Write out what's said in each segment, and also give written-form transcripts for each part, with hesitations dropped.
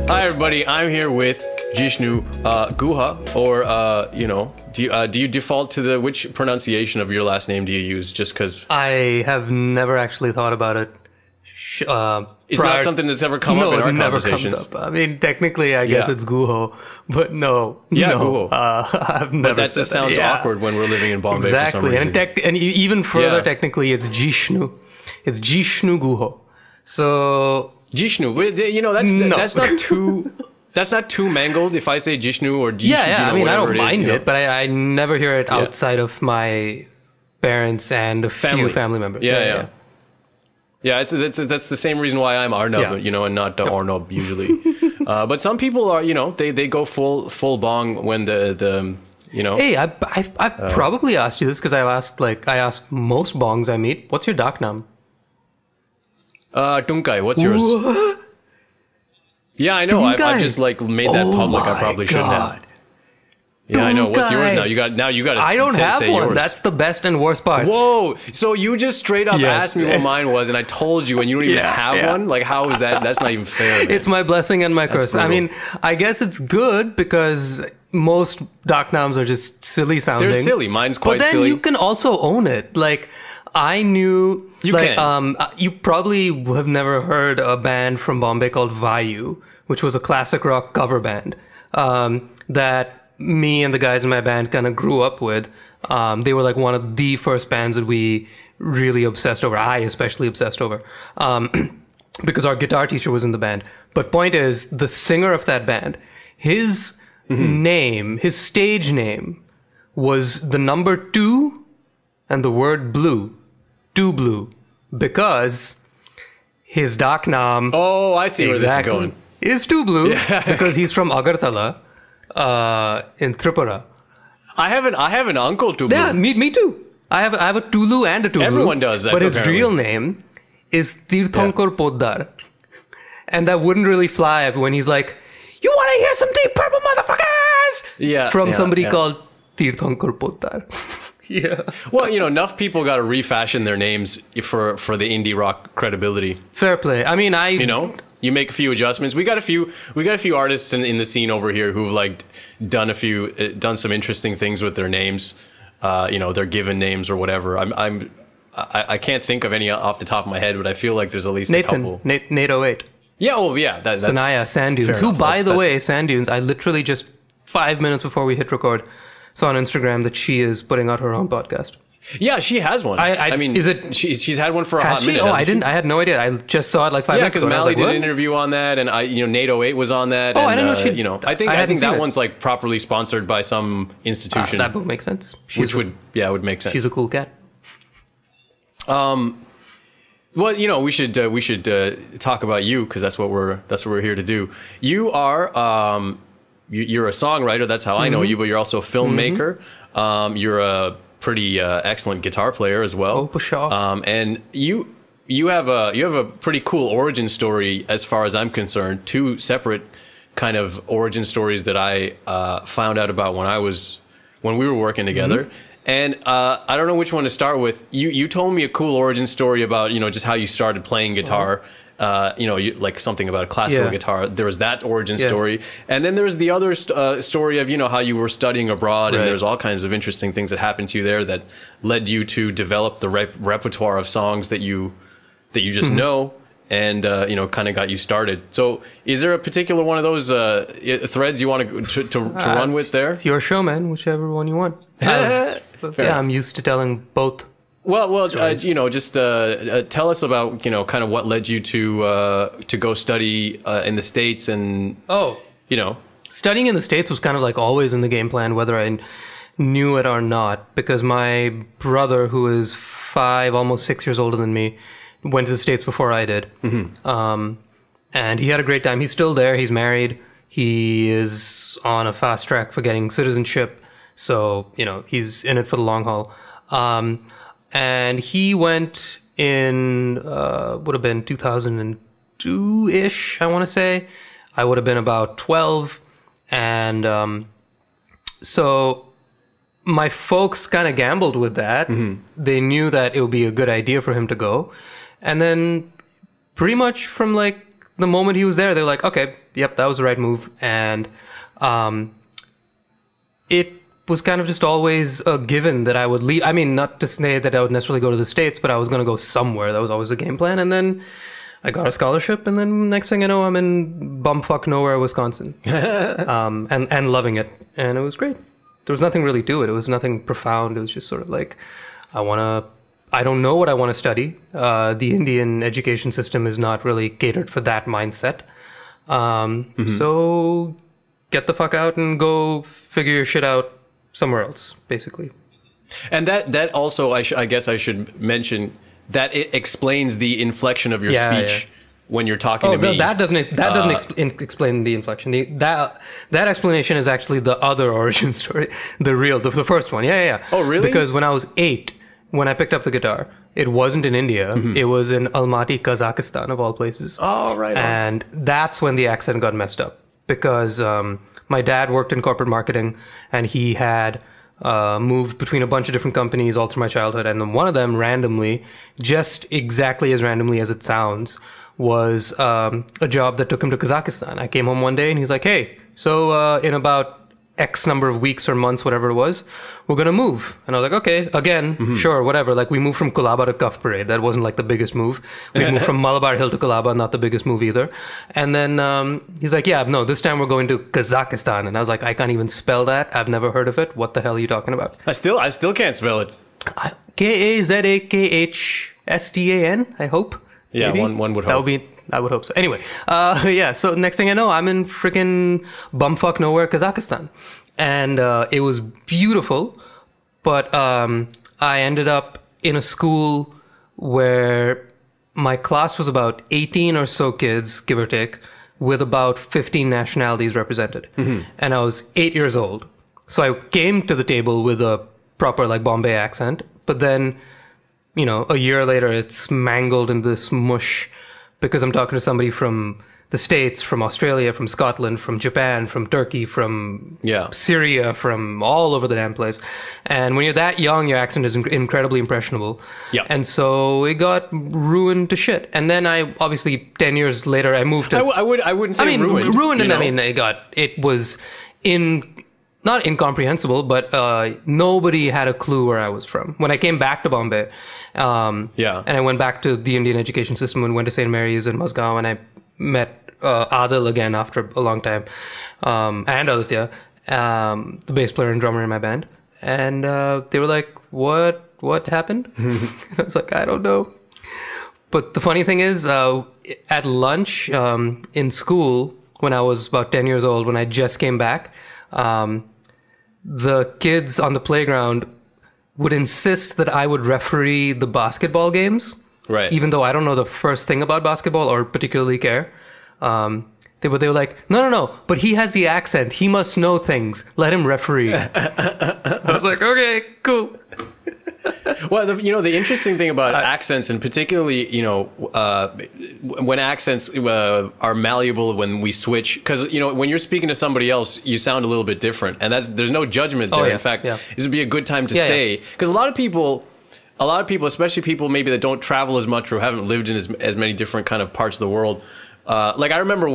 Hi everybody, I'm here with Jishnu Guha, or do you default to which pronunciation of your last name do you use? Just because I have never actually thought about it. It's not something that's ever come up in our conversations. Never comes up. I mean, technically, I guess it's Guho, but no. Yeah, no, Guho. I've never. But that just sounds awkward when we're living in Bombay for some reason. And even further, technically, it's Jishnu. It's Jishnu Guho. So Jishnu, that's not too. That's not too mangled if I say Jishnu or Jishnu. Yeah. I mean, I don't mind it, but I never hear it outside of my parents and a few family members. Yeah. That's the same reason why I'm Arnab, and not Arnab usually. But some people are, they go full bong when the. Hey, I've probably asked you this because I ask most bongs I meet, what's your daknam? Tunkai, what's yours? What? Yeah, I know. I've just made that public. I probably shouldn't have. Yeah, I know. What's yours now? You got to. I don't have one. Yours. That's the best and worst part. Whoa! So you just straight up asked me what mine was, and I told you, and you don't even have one. Like, how is that? That's not even fair. Man. It's my blessing and my curse. I mean, I guess it's good because most daknams are just silly sounding. They're silly. Mine's quite silly. But then you can also own it. Like, I knew. You probably have never heard a band from Bombay called Vayu, which was a classic rock cover band that me and the guys in my band kind of grew up with. They were like one of the first bands that we really obsessed over. I especially obsessed over because our guitar teacher was in the band. But point is, the singer of that band, his name, his stage name was the number 2 and the word blue. 2 blue. Because his daknam... Oh, I see where this is going. ...is 2 blue because he's from Agartala in Tripura. I have an uncle Tulu. Yeah, me too. I have a Tulu and a Tulu. Everyone does that. But his real name is Tirthankar Poddar. And that wouldn't really fly when he's like, "You want to hear some Deep Purple, motherfuckers?" Yeah. From somebody called Tirthankar Poddar. Yeah. Well, enough people got to refashion their names for the indie rock credibility. Fair play. I mean, you make a few adjustments. We got a few artists in the scene over here who've done some interesting things with their names. Their given names or whatever. I can't think of any off the top of my head, but I feel like there's at least a couple. Nate 08. Yeah. Oh yeah. That's Sanaya Sand Dunes. Who, by the way, Sand Dunes. I literally just 5 minutes before we hit record saw on Instagram that she is putting out her own podcast. Yeah, she has one. I mean, she's had one for a hot minute. Oh, I didn't. I had no idea. I just saw it like 5 minutes ago. Yeah, because Mally did an interview on that, and Nate 08 was on that. Oh, and, I didn't know she. I think that one's properly sponsored by some institution. That would make sense. Would make sense. She's a cool cat. Well, we should talk about you because that's what we're here to do. You are you're a songwriter. That's how I know you. But you're also a filmmaker. You're a pretty excellent guitar player as well. Oh, for sure. And you have a pretty cool origin story as far as I'm concerned. 2 separate kind of origin stories that I found out about when we were working together. And I don't know which one to start with. You told me a cool origin story about just how you started playing guitar. Like something about a classical guitar. There was that origin story, and then there's the other story of how you were studying abroad, and there's all kinds of interesting things that happened to you there that led you to develop the repertoire of songs that you just know, and kind of got you started. So, is there a particular one of those threads you want to run with there? It's your show, man. Whichever one you want. I'm used to telling both. Well, just tell us about kind of what led you to go study in the States and studying in the States was kind of like always in the game plan, whether I knew it or not, because my brother, who is 5, almost 6 years older than me, went to the States before I did, and he had a great time. He's still there. He's married. He is on a fast track for getting citizenship, so he's in it for the long haul. And he went in, would have been 2002-ish, I want to say. I would have been about 12. And so my folks kind of gambled with that. They knew that it would be a good idea for him to go. And then pretty much from the moment he was there, they're like, okay, yep, that was the right move. And it was kind of just always a given that I would leave. I mean, not to say that I would necessarily go to the States, but I was going to go somewhere. That was always the game plan. And then I got a scholarship, and then next thing I know, I'm in bumfuck nowhere, Wisconsin, and loving it. And it was great. There was nothing really to it. It was nothing profound. It was just sort of like, I don't know what I want to study. The Indian education system is not really catered for that mindset. So get the fuck out and go figure your shit out somewhere else, basically. And that also, I guess I should mention that it explains the inflection of your speech when you're talking to me. No, that doesn't explain the inflection. That explanation is actually the other origin story, the first one. Yeah. Oh, really? Because when I was 8, when I picked up the guitar, it wasn't in India. It was in Almaty, Kazakhstan, of all places. Oh, right. And that's when the accent got messed up, because my dad worked in corporate marketing, and he had moved between a bunch of different companies all through my childhood. And then one of them randomly, just exactly as randomly as it sounds, was a job that took him to Kazakhstan. I came home one day and he's like, hey, so in about X number of weeks or months, whatever it was, we're going to move. And I was like, okay, again, sure, whatever. Like, we moved from Colaba to Cuff Parade. That wasn't like the biggest move. We moved from Malabar Hill to Colaba, not the biggest move either. And then he's like, yeah, no, this time we're going to Kazakhstan. And I was like, I can't even spell that. I've never heard of it. What the hell are you talking about? I still can't spell it. Kazakhstan, I hope. Yeah, one would hope. I would hope so. Anyway, so next thing I know, I'm in freaking bumfuck nowhere, Kazakhstan. And it was beautiful, but I ended up in a school where my class was about 18 or so kids, give or take, with about 15 nationalities represented. And I was 8 years old. So I came to the table with a proper, like, Bombay accent, but then, you know, a year later, it's mangled into this mush because I'm talking to somebody from the States, from Australia, from Scotland, from Japan, from Turkey, from Syria, from all over the damn place. And when you're that young, your accent is incredibly impressionable. Yeah. And so it got ruined to shit. And then I, obviously, 10 years later, I moved to... I wouldn't say ruined. Ruined, and I mean, it was not incomprehensible, but nobody had a clue where I was from. When I came back to Bombay, and I went back to the Indian education system and went to St. Mary's in Mazgaon, and I met Adil again after a long time, and Aditya, the bass player and drummer in my band. And they were like, what happened? I was like, I don't know. But the funny thing is, at lunch in school, when I was about 10 years old, when I just came back, the kids on the playground would insist that I would referee the basketball games. Right. Even though I don't know the first thing about basketball or particularly care. They were like, no, but he has the accent. He must know things. Let him referee. I was like, okay, cool. Well, the interesting thing about accents, and particularly, when accents are malleable, when we switch, because, when you're speaking to somebody else, you sound a little bit different, and there's no judgment there. In fact, this would be a good time to say, because a lot of people, especially people maybe that don't travel as much or haven't lived in as many different kind of parts of the world. Like, I remember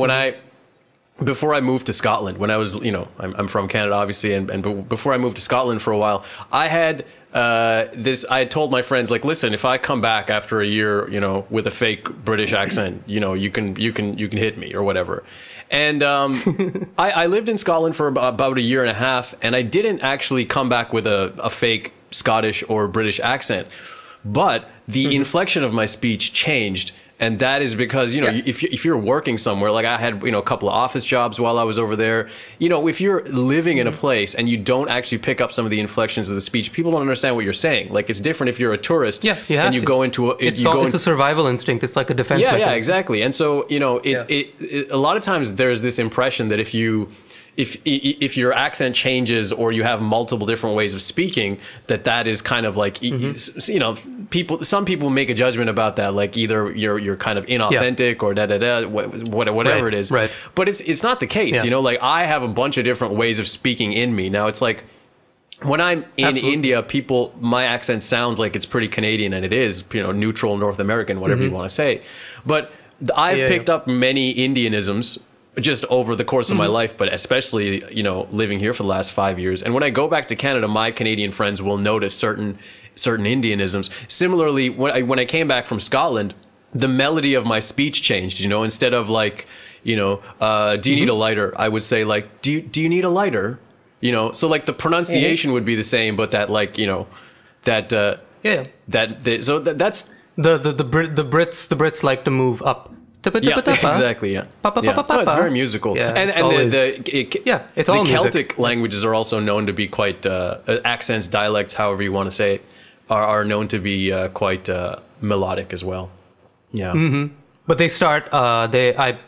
before I moved to Scotland, when I was, I'm from Canada, obviously, and before I moved to Scotland for a while, I had I had told my friends, like, listen, if I come back after a year, with a fake British accent, you can hit me or whatever. And I lived in Scotland for about a year and a half, and I didn't actually come back with a fake Scottish or British accent, but the inflection of my speech changed. And that is because, if you're working somewhere, like I had, a couple of office jobs while I was over there, if you're living in a place and you don't actually pick up some of the inflections of the speech, people don't understand what you're saying. Like, it's different if you're a tourist and you go into it's a survival instinct. It's like a defense mechanism. Yeah, exactly. And so, a lot of times there's this impression that if your accent changes or you have multiple different ways of speaking, that is kind of like, some people make a judgment about that, like either you're kind of inauthentic or whatever it is. Right. But it's not the case, like I have a bunch of different ways of speaking in me. Now it's like, when I'm in India, my accent sounds like it's pretty Canadian, and it is, neutral North American, whatever you want to say. But I've picked up many Indianisms just over the course of my life, but especially, you know, living here for the last 5 years. And when I go back to Canada, my Canadian friends will notice certain Indianisms. Similarly, when I came back from Scotland, the melody of my speech changed, you know, instead of like, you know, do you need a lighter? I would say like, do you need a lighter? You know, so like the pronunciation would be the same, but that like, you know, that's the Brits like to move up. Yeah, exactly. Yeah, it's very musical. Yeah, and it's all the Celtic music. languages are also known to be quite accents, dialects, however you want to say it, are known to be quite melodic as well. Yeah, but they start. I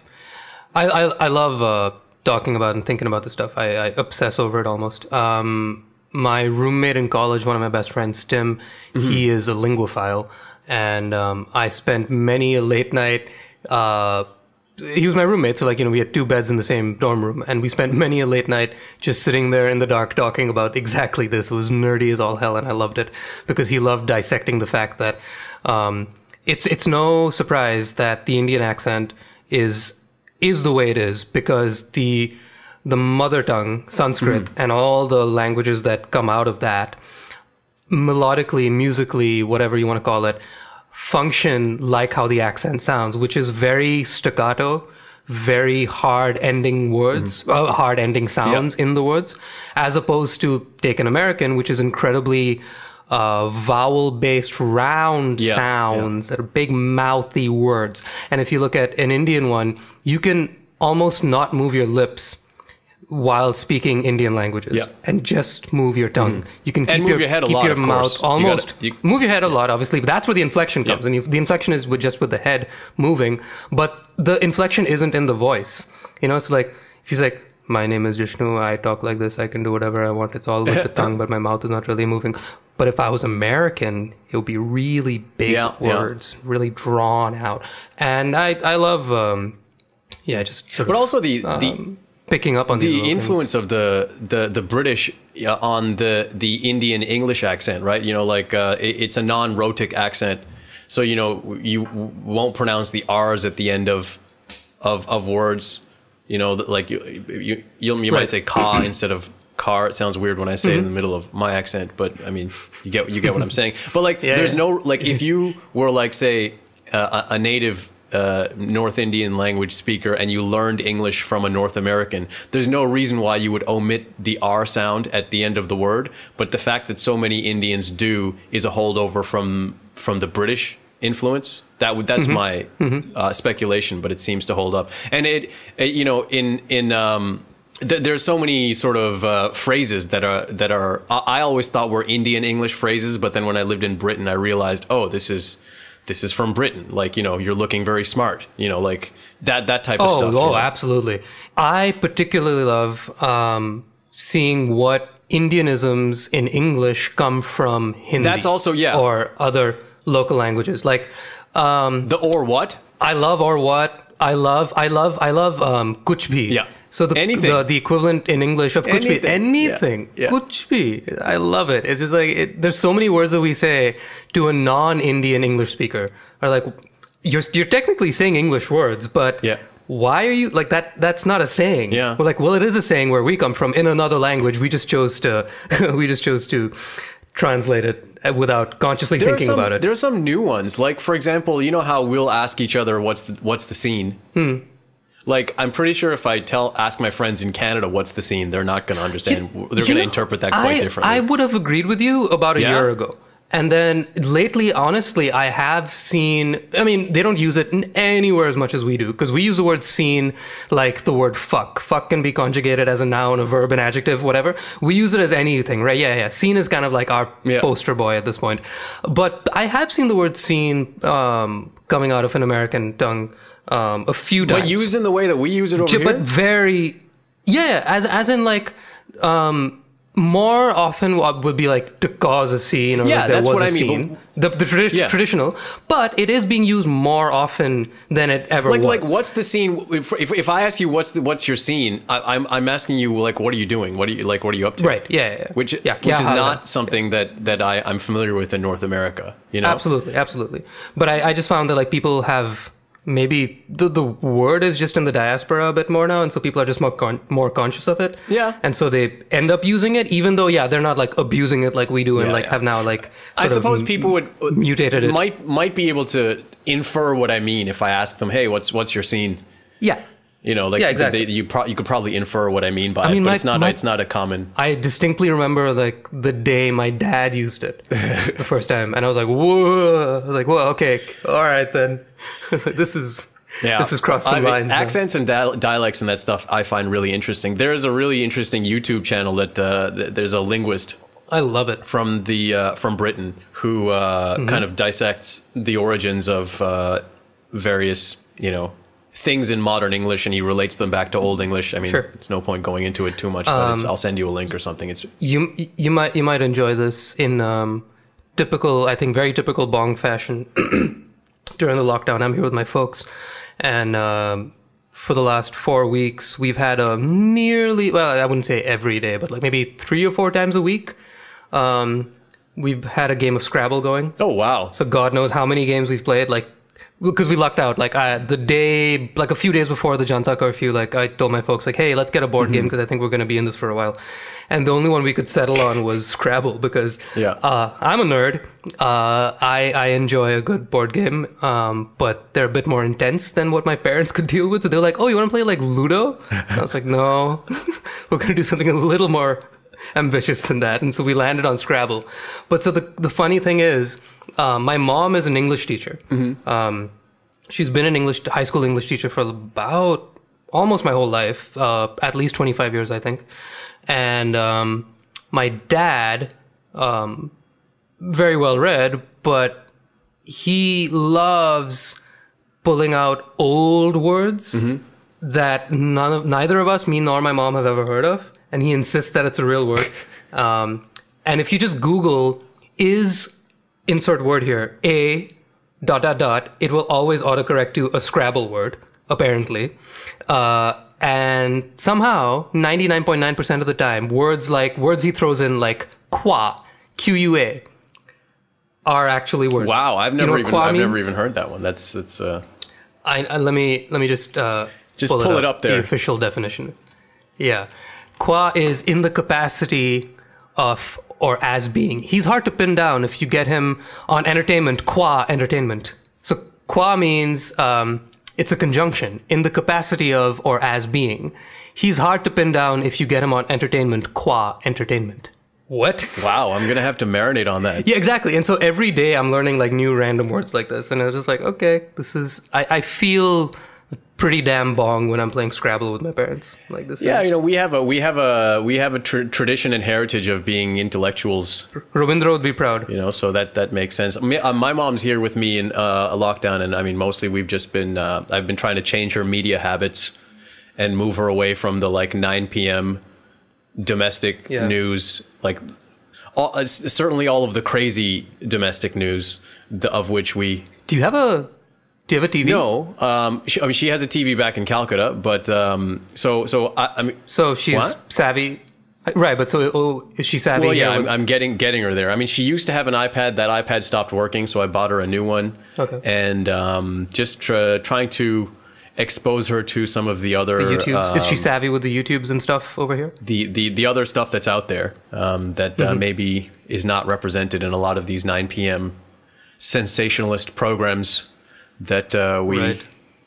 love talking about and thinking about this stuff. I obsess over it almost. My roommate in college, one of my best friends, Tim, he is a linguophile, and I spent many a late night. He was my roommate, so like, you know, we had 2 beds in the same dorm room, and we spent many a late night just sitting there in the dark talking about exactly this. It was nerdy as all hell, and I loved it because he loved dissecting the fact that it's no surprise that the Indian accent is the way it is, because the mother tongue, Sanskrit, and all the languages that come out of that, melodically, musically, whatever you want to call it, function like how the accent sounds, which is very staccato, very hard ending words, hard ending sounds in the words, as opposed to take an American, which is incredibly vowel based round sounds that are big mouthy words. And if you look at an Indian one, you can almost not move your lips while speaking Indian languages, and just move your tongue. You can keep move your head a lot, your of mouth course. almost move your head a lot, obviously, but that's where the inflection comes. And the inflection is just with the head moving, but the inflection isn't in the voice. You know, it's like if he's like, my name is Jishnu, I talk like this, I can do whatever I want, it's all with the tongue, but my mouth is not really moving. But if I was American, it would be really big words, really drawn out. And I love just sort but of, also the picking up on the influence of the British on the Indian English accent, right? You know, like it's a non-rhotic accent, so you know you won't pronounce the R's at the end of words. You know, like you might say "ka" instead of "car." It sounds weird when I say it in the middle of my accent, but I mean, you get what I'm saying. But like, there's no like if you were like say a native North Indian language speaker and you learned English from a North American, there's no reason why you would omit the R sound at the end of the word. But the fact that so many Indians do is a holdover from the British influence. That's my speculation, but it seems to hold up. And you know, there's so many sort of phrases that are I always thought were Indian English phrases, but then when I lived in Britain, I realized, oh, this is from Britain. Like, you know, you're looking very smart, you know, like that type of stuff. Oh, absolutely. I particularly love seeing what Indianisms in English come from Hindi. That's also, or other local languages. Like the or what? I love or what. I love kuch bhi. Yeah. So the equivalent in English of kuch bhi, anything. Yeah. Kuch bhi. I love it. It's just like there's so many words that we say to a non-Indian English speaker are like, you're technically saying English words, but why are you like that? That's not a saying. Yeah. We're like, well, it is a saying where we come from in another language. We just chose to translate it without consciously thinking about it. There are some new ones. Like, for example, you know how we'll ask each other what's the scene. Like, I'm pretty sure if I ask my friends in Canada what's the scene, they're not going to understand. They're going to interpret that quite differently. I would have agreed with you about a year ago. And then lately, honestly, I have seen, I mean, they don't use it anywhere as much as we do, because we use the word scene like the word fuck. Fuck can be conjugated as a noun, a verb, an adjective, whatever. We use it as anything, right? Yeah. Scene is kind of like our poster boy at this point. But I have seen the word scene coming out of an American tongue a few times. But used in the way that we use it over here? But very, as in like, more often would be like to cause a scene or that there was a scene. The traditional, but it is being used more often than it ever was. Like what's the scene? If I ask you what's your scene, I'm asking you like what are you doing? What are you up to? Right. Yeah. Which is not something that I'm familiar with in North America. You know. Absolutely. But I just found that like people have maybe the word is just in the diaspora a bit more now, and so people are just more conscious of it. Yeah. And so they end up using it, even though, they're not like abusing it like we do, and have now like I suppose people would mutated it. Might be able to infer what I mean if I ask them, hey, what's your scene? Yeah. You know, like exactly. you could probably infer what I mean by it, but it's not a common. I distinctly remember like the day my dad used it the first time, and I was like, whoa! I was like, whoa, okay, all right then. I was like, this is crossed some lines. Accents and dialects and that stuff I find really interesting. There is a really interesting YouTube channel that there's a linguist. I love it. From Britain who kind of dissects the origins of various things in modern English, and he relates them back to Old English. I mean, it's no point going into it too much, but I'll send you a link or something. It's you might enjoy this in very typical Bong fashion. During the lockdown, I'm here with my folks, and for the last 4 weeks, we've had I wouldn't say every day, but like maybe 3 or 4 times a week, we've had a game of Scrabble going. Oh, wow. So God knows how many games we've played, like, because we lucked out. Like, the day, like a few days before the Janta curfew, like, I told my folks, like, hey, let's get a board game, because I think we're going to be in this for a while. And the only one we could settle on was Scrabble, because I'm a nerd. I enjoy a good board game, but they're a bit more intense than what my parents could deal with. So they're like, oh, you want to play like Ludo? And I was like, no, we're going to do something a little more ambitious than that. And so we landed on Scrabble. But so the funny thing is, my mom is an English teacher. She's been an high school English teacher for about almost my whole life, at least 25 years, I think. And my dad, very well read, but he loves pulling out old words that neither of us, me nor my mom, have ever heard of. And he insists that it's a real word. And if you just Google insert word here, it will always autocorrect to a Scrabble word, apparently. And somehow, 99.9% of the time, words he throws in like qua, Q-U-A, are actually words. Wow, I've never even heard that one. That's let me just pull it up there. The official definition. Yeah. Qua is in the capacity of or as being. He's hard to pin down if you get him on entertainment, qua entertainment. So qua means it's a conjunction, in the capacity of or as being. He's hard to pin down if you get him on entertainment, qua entertainment. What? Wow, I'm going to have to marinate on that. Yeah, exactly. And so every day I'm learning like new random words like this. And I was just like, okay, I feel pretty damn bong when I'm playing Scrabble with my parents. Like this. Yeah, we have a tradition and heritage of being intellectuals. Rabindra would be proud. So that makes sense. My mom's here with me in a lockdown, and I mean mostly we've just been I've been trying to change her media habits and move her away from the like 9 p.m. domestic news, like certainly all of the crazy domestic news of which we. Do you have a TV? No. She has a TV back in Calcutta, but so she's what? Savvy, right? But is she savvy? Well, yeah, I'm getting her there. I mean, she used to have an iPad. That iPad stopped working, so I bought her a new one. Okay. And just trying to expose her to some of the other YouTubes. Is she savvy with the YouTubes and stuff over here? The other stuff that's out there that maybe is not represented in a lot of these 9 p.m. sensationalist programs that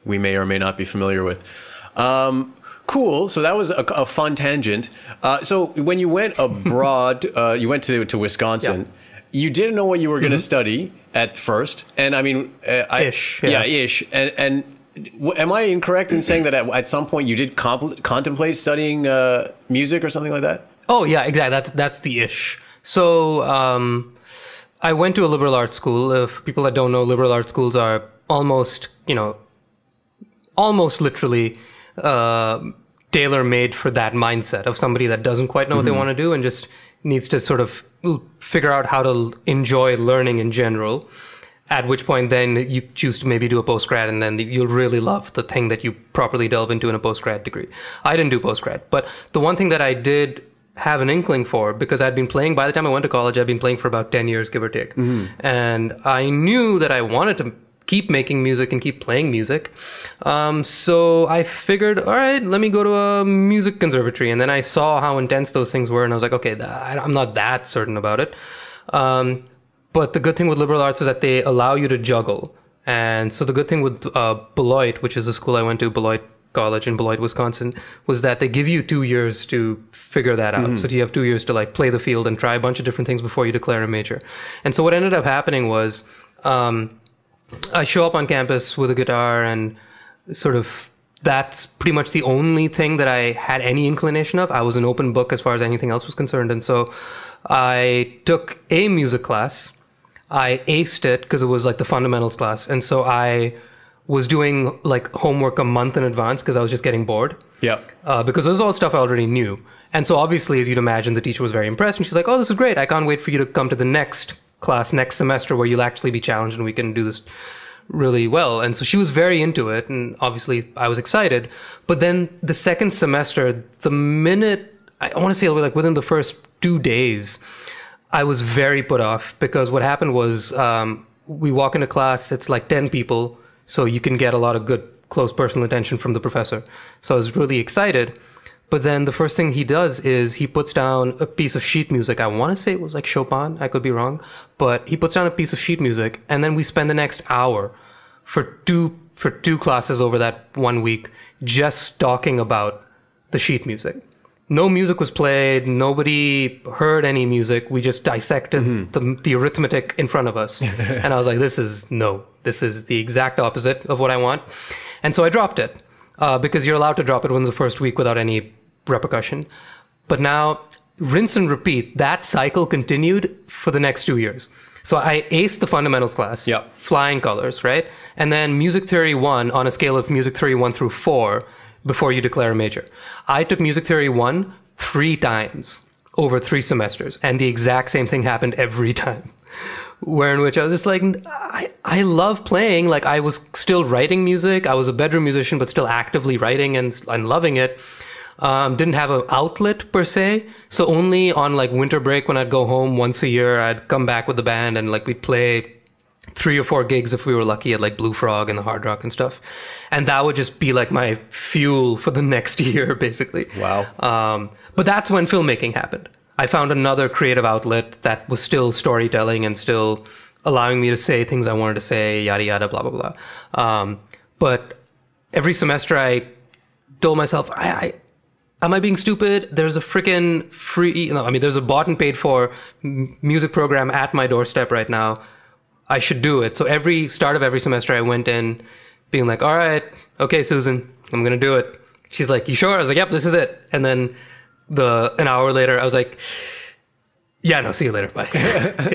we may or may not be familiar with. Cool. So that was a fun tangent. So when you went abroad, you went to Wisconsin. Yeah. You didn't know what you were going to study at first, and I mean, ish. And am I incorrect in saying that at some point you did contemplate studying music or something like that? Oh yeah, exactly. That's the ish. So I went to a liberal arts school. If people that don't know, liberal arts schools are almost literally tailor-made for that mindset of somebody that doesn't quite know what they want to do and just needs to sort of figure out how to enjoy learning in general, at which point then you choose to maybe do a postgrad, and then you'll really love the thing that you properly delve into in a postgrad degree. I didn't do postgrad, but the one thing that I did have an inkling for, because I'd been playing, by the time I went to college, I'd been playing for about 10 years, give or take. And I knew that I wanted to keep making music and keep playing music. So I figured, all right, let me go to a music conservatory. And then I saw how intense those things were. And I was like, okay, I'm not that certain about it. But the good thing with liberal arts is that they allow you to juggle. And so the good thing with Beloit, which is the school I went to, Beloit College in Beloit, Wisconsin, was that they give you 2 years to figure that out. So you have 2 years to like play the field and try a bunch of different things before you declare a major. And so what ended up happening was I show up on campus with a guitar, and sort of that's pretty much the only thing that I had any inclination of. I was an open book as far as anything else was concerned. And so I took a music class. I aced it because it was like the fundamentals class. And so I was doing like homework a month in advance because I was just getting bored. Yeah. Because it was all stuff I already knew. And so obviously, as you'd imagine, the teacher was very impressed. And she's like, oh, this is great. I can't wait for you to come to the next class next semester where you'll actually be challenged and we can do this really well. And so she was very into it. And obviously, I was excited. But then the second semester, the minute, I want to say like within the first 2 days, I was very put off because what happened was we walk into class, it's like 10 people. So you can get a lot of good, close personal attention from the professor. So I was really excited. But then the first thing he does is he puts down a piece of sheet music. I want to say it was like Chopin. I could be wrong. But he puts down a piece of sheet music. And then we spend the next hour for two classes over that 1 week just talking about the sheet music. No music was played. Nobody heard any music. We just dissected the arithmetic in front of us. And I was like, this is the exact opposite of what I want. And so I dropped it because you're allowed to drop it within the first week without any repercussion. But now, rinse and repeat, that cycle continued for the next 2 years. So I aced the fundamentals class, flying colors, right? And then music theory 1 on a scale of music theory 1 through 4 before you declare a major. I took music theory 1 3 times over 3 semesters, and the exact same thing happened every time. Where in which I was just like, I love playing. Like I was still writing music. I was a bedroom musician, but still actively writing and loving it. Didn't have an outlet per se. So only on like winter break when I'd go home once a year, I'd come back with the band and like we'd play 3 or 4 gigs if we were lucky at like Blue Frog and the Hard Rock and stuff. And that would just be like my fuel for the next year, basically. Wow. But that's when filmmaking happened. I found another creative outlet that was still storytelling and still allowing me to say things I wanted to say, yada, yada, blah, blah, blah. But every semester I told myself, am I being stupid? There's a freaking free, there's a bought and paid for music program at my doorstep right now. I should do it. So every start of every semester I went in being like, all right, okay, Susan, I'm going to do it. She's like, you sure? I was like, yep, this is it. And then an hour later, I was like, yeah, no, see you later. Bye.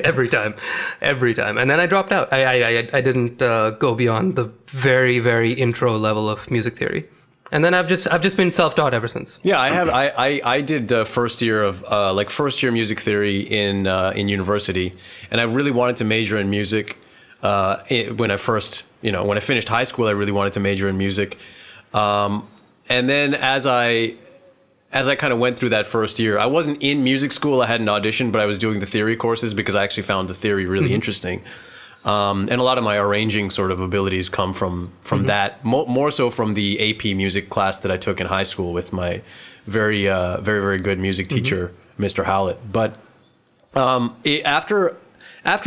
Every time. And then I dropped out. I didn't go beyond the very, very intro level of music theory. And then I've just been self-taught ever since. Yeah, I did the first year of first year music theory in university, and I really wanted to major in music. When I finished high school, I really wanted to major in music. And then as I kind of went through that first year, I wasn't in music school. I hadn't auditioned, but I was doing the theory courses because I actually found the theory really interesting. And a lot of my arranging sort of abilities come from that, more so from the AP music class that I took in high school with my very, very good music teacher, Mr. Howlett. But after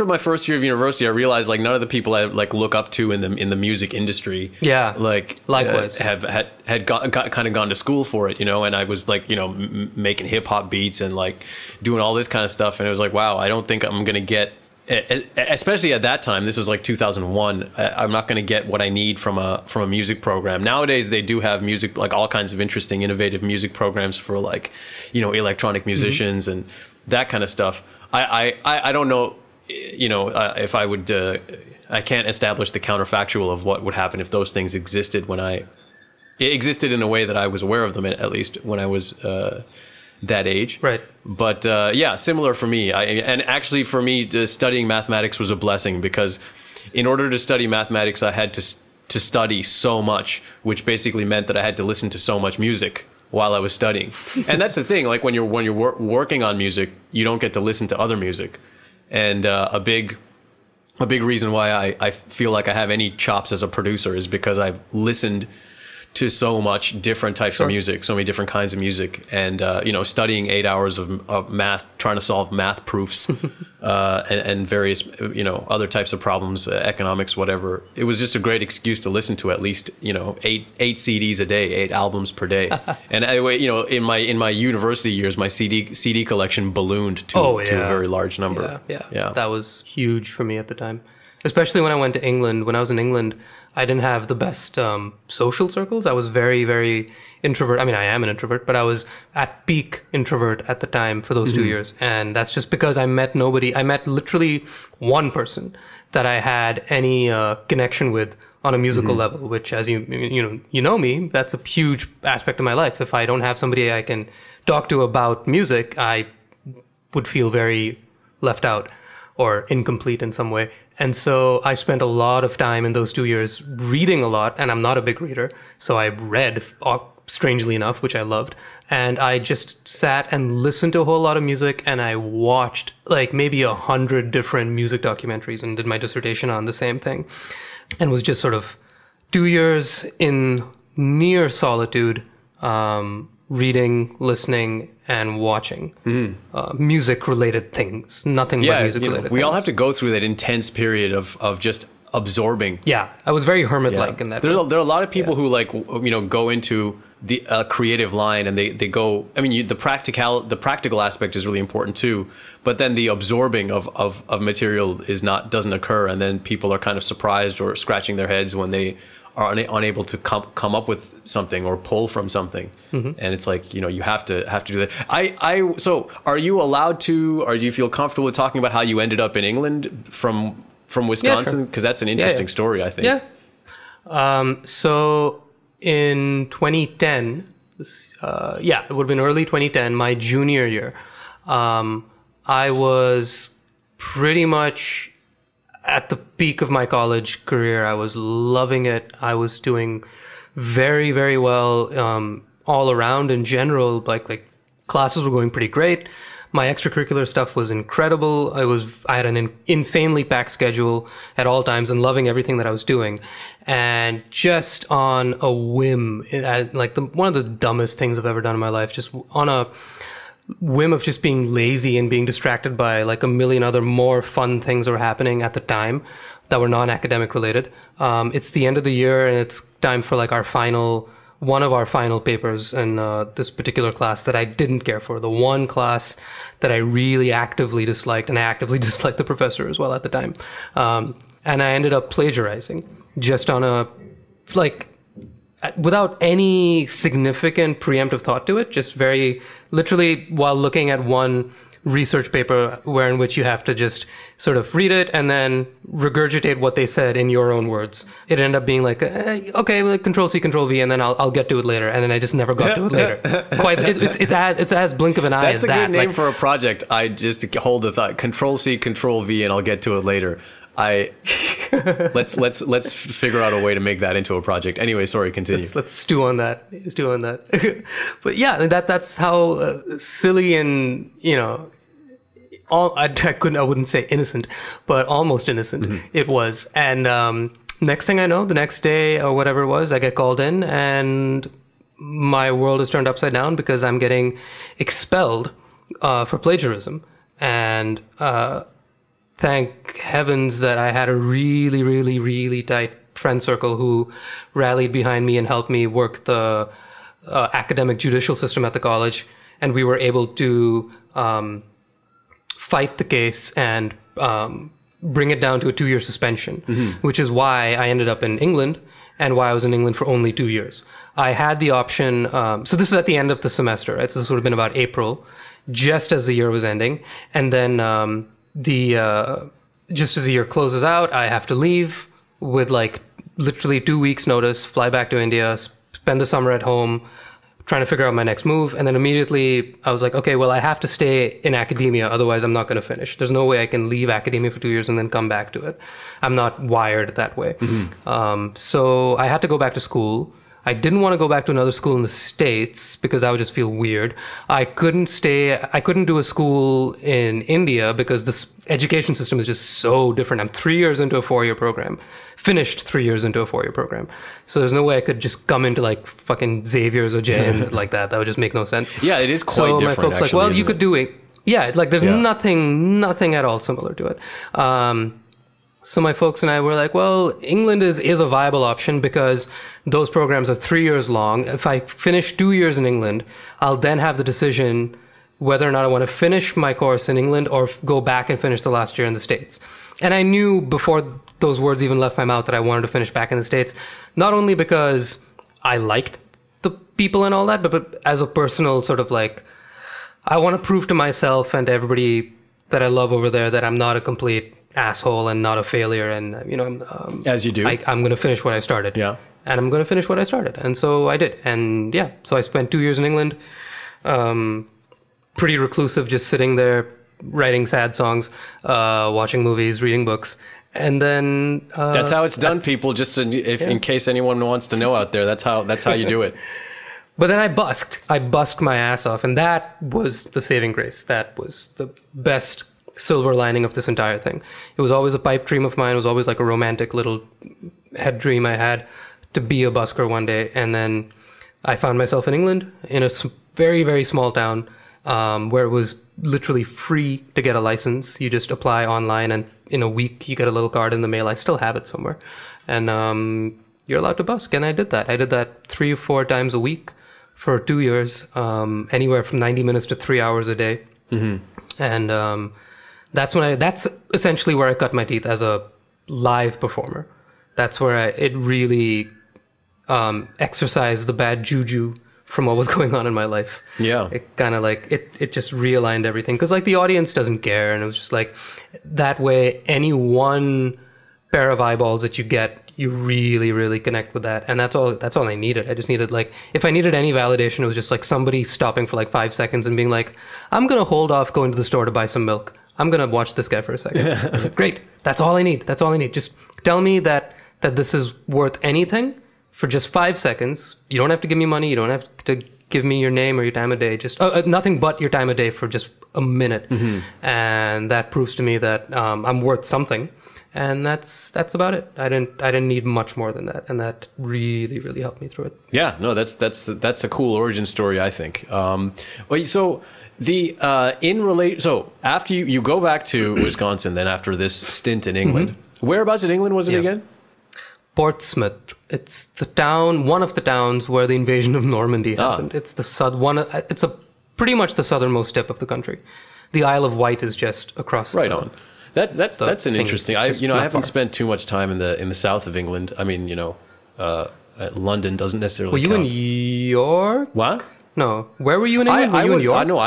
my first year of university, I realized like none of the people I like look up to in the music industry, likewise, had kind of gone to school for it, and I was like, making hip hop beats and like doing all this kind of stuff, and it was like, wow, I don't think I'm gonna get. Especially at that time, this was like 2001. I'm not going to get what I need from a music program. Nowadays, they do have music, like all kinds of interesting, innovative music programs for like, electronic musicians and that kind of stuff. I don't know, if I would. I can't establish the counterfactual of what would happen if those things existed it existed in a way that I was aware of them, at least when I was that age. Right. But yeah, similar for me. And actually for me, studying mathematics was a blessing because in order to study mathematics, I had to study so much, which basically meant that I had to listen to so much music while I was studying. And that's the thing, like when you're working on music, you don't get to listen to other music. And a big a big reason why I feel like I have any chops as a producer is because I've listened to so much different types of music, so many different kinds of music, and you know, studying 8 hours of math, trying to solve math proofs, and various, you know, other types of problems, economics, whatever. It was just a great excuse to listen to at least, you know, eight CDs a day, 8 albums per day. And anyway, you know, in my university years, my CD collection ballooned to a very large number. Yeah, that was huge for me at the time, especially when I went to England. When I was in England, I didn't have the best social circles. I was very, very introvert. I mean, I am an introvert, but I was at peak introvert at the time for those 2 years. And that's just because I met nobody. I met literally one person that I had any connection with on a musical level, which, as you know me, that's a huge aspect of my life. If I don't have somebody I can talk to about music, I would feel very left out or incomplete in some way. And so I spent a lot of time in those 2 years reading a lot, and I'm not a big reader, so I read, strangely enough, which I loved. And I just sat and listened to a whole lot of music, and I watched like maybe 100 different music documentaries and did my dissertation on the same thing. And was just sort of 2 years in near solitude, reading, listening, and watching music-related things. Nothing but music-related things. We all have to go through that intense period of just absorbing. Yeah, I was very hermit-like in that. There are a lot of people who, like, you know, go into the creative line and they go. I mean, the practical aspect is really important too, but then the absorbing of material doesn't occur, and then people are kind of surprised or scratching their heads when they are unable to come up with something or pull from something. And it's like, you know, you have to do that. So are you allowed to, or do you feel comfortable with talking about how you ended up in England from Wisconsin? Because that's an interesting story, I think. So in 2010, it would have been early 2010, my junior year, I was pretty much at the peak of my college career. I was loving it. I was doing very, very well all around in general. Like classes were going pretty great. My extracurricular stuff was incredible. I had an insanely packed schedule at all times and loving everything that I was doing. And just on a whim, one of the dumbest things I've ever done in my life, just on a whim of just being lazy and being distracted by like a million other more fun things that were happening at the time that were non-academic related. It's the end of the year and it's time for like one of our final papers in this particular class that I didn't care for. The one class that I really actively disliked, and I actively disliked the professor as well at the time. And I ended up plagiarizing just on without any significant preemptive thought to it, just very literally while looking at one research paper in which you have to just sort of read it and then regurgitate what they said in your own words. It ended up being like, okay, Control-C, Control-V, and then I'll get to it later. And then I just never got to it later. It's as blink of an eye as that. That's a good name for a project. I just hold the thought, Control-C, Control-V, and I'll get to it later. Let's figure out a way to make that into a project. Anyway, sorry, continue. Let's stew on that. But yeah, that's how silly and, you know, I wouldn't say innocent, but almost innocent it was. And next thing I know, the next day or whatever it was, I get called in and my world is turned upside down because I'm getting expelled for plagiarism. And thank heavens that I had a really, really, really tight friend circle who rallied behind me and helped me work the academic judicial system at the college. And we were able to fight the case and bring it down to a 2-year suspension, which is why I ended up in England and why I was in England for only 2 years. I had the option. So this is at the end of the semester, right? So this would have been about April, just as the year was ending. And then just as the year closes out, I have to leave with like literally 2 weeks notice, fly back to India, spend the summer at home, trying to figure out my next move. And then immediately I was like, okay, well, I have to stay in academia. Otherwise I'm not going to finish. There's no way I can leave academia for 2 years and then come back to it. I'm not wired that way. So I had to go back to school. I didn't want to go back to another school in the States because I would just feel weird. I couldn't do a school in India because the education system is just so different. I'm 3 years into a 4-year program, finished 3 years into a 4-year program. So there's no way I could just come into like fucking Xavier's or JM like that. That would just make no sense. Yeah, it is quite different. So my folks actually, like, well, you could do it. Yeah, like there's nothing at all similar to it. So my folks and I were like, well, England is a viable option because those programs are 3 years long. If I finish 2 years in England, I'll then have the decision whether or not I want to finish my course in England or go back and finish the last year in the States. And I knew before those words even left my mouth that I wanted to finish back in the States, not only because I liked the people and all that, but as a personal sort of like, I want to prove to myself and to everybody that I love over there that I'm not a complete asshole and not a failure, and as you do, I'm going to finish what I started. Yeah, and I'm going to finish what I started, and so I did. And yeah, so I spent 2 years in England, pretty reclusive, just sitting there writing sad songs, watching movies, reading books, and then that's how it's done, people. Just in case anyone wants to know out there, that's how you do it. But then I busked my ass off, and that was the saving grace. That was the best silver lining of this entire thing. It was always a pipe dream of mine. It was always like a romantic little head dream I had to be a busker one day. And then I found myself in England in a very, very small town where it was literally free to get a license. You just apply online and in a week you get a little card in the mail. I still have it somewhere. And you're allowed to busk. And I did that. I did that 3 or 4 times a week for 2 years, anywhere from 90 minutes to 3 hours a day. Mm-hmm. And that's essentially where I cut my teeth as a live performer. That's where it really exercised the bad juju from what was going on in my life. Yeah. It kind of like, it just realigned everything. Because like the audience doesn't care. And it was just like, that way, any one pair of eyeballs that you get, you really, really connect with that. And that's all I needed. I just needed like, if I needed any validation, it was just like somebody stopping for like 5 seconds and being like, I'm going to hold off going to the store to buy some milk. I'm going to watch this guy for a second. I was like, great. That's all I need. That's all I need. Just tell me that this is worth anything for just 5 seconds. You don't have to give me money. You don't have to give me your name or your time of day. Just nothing but your time of day for just a minute. Mm-hmm. And that proves to me that I'm worth something. And that's about it. I didn't need much more than that, and that really, really helped me through it. Yeah, no, that's a cool origin story, I think. So after you go back to Wisconsin, then after this stint in England, mm-hmm. Whereabouts in England was it again? Portsmouth. It's one of the towns where the invasion of Normandy happened. It's It's pretty much the southernmost tip of the country. The Isle of Wight is just across. Right on. That's an interesting. I haven't spent too much time in the south of England. I mean, London doesn't necessarily. Were you count. in York? What? No. Where were you in England? I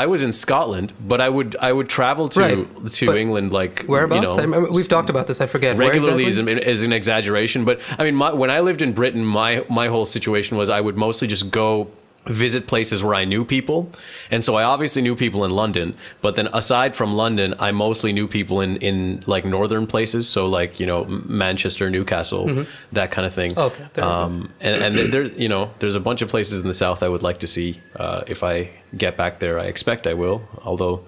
was in Scotland, but I would travel to England like whereabouts. I remember, we've talked about this. I forget. Regularly is an exaggeration, but I mean, when I lived in Britain, my whole situation was I would mostly just go visit places where I knew people. And so I obviously knew people in London, but then aside from London, I mostly knew people in like northern places. So like, Manchester, Newcastle, mm-hmm. that kind of thing. Okay. And there's a bunch of places in the south I would like to see if I get back there. I expect I will, although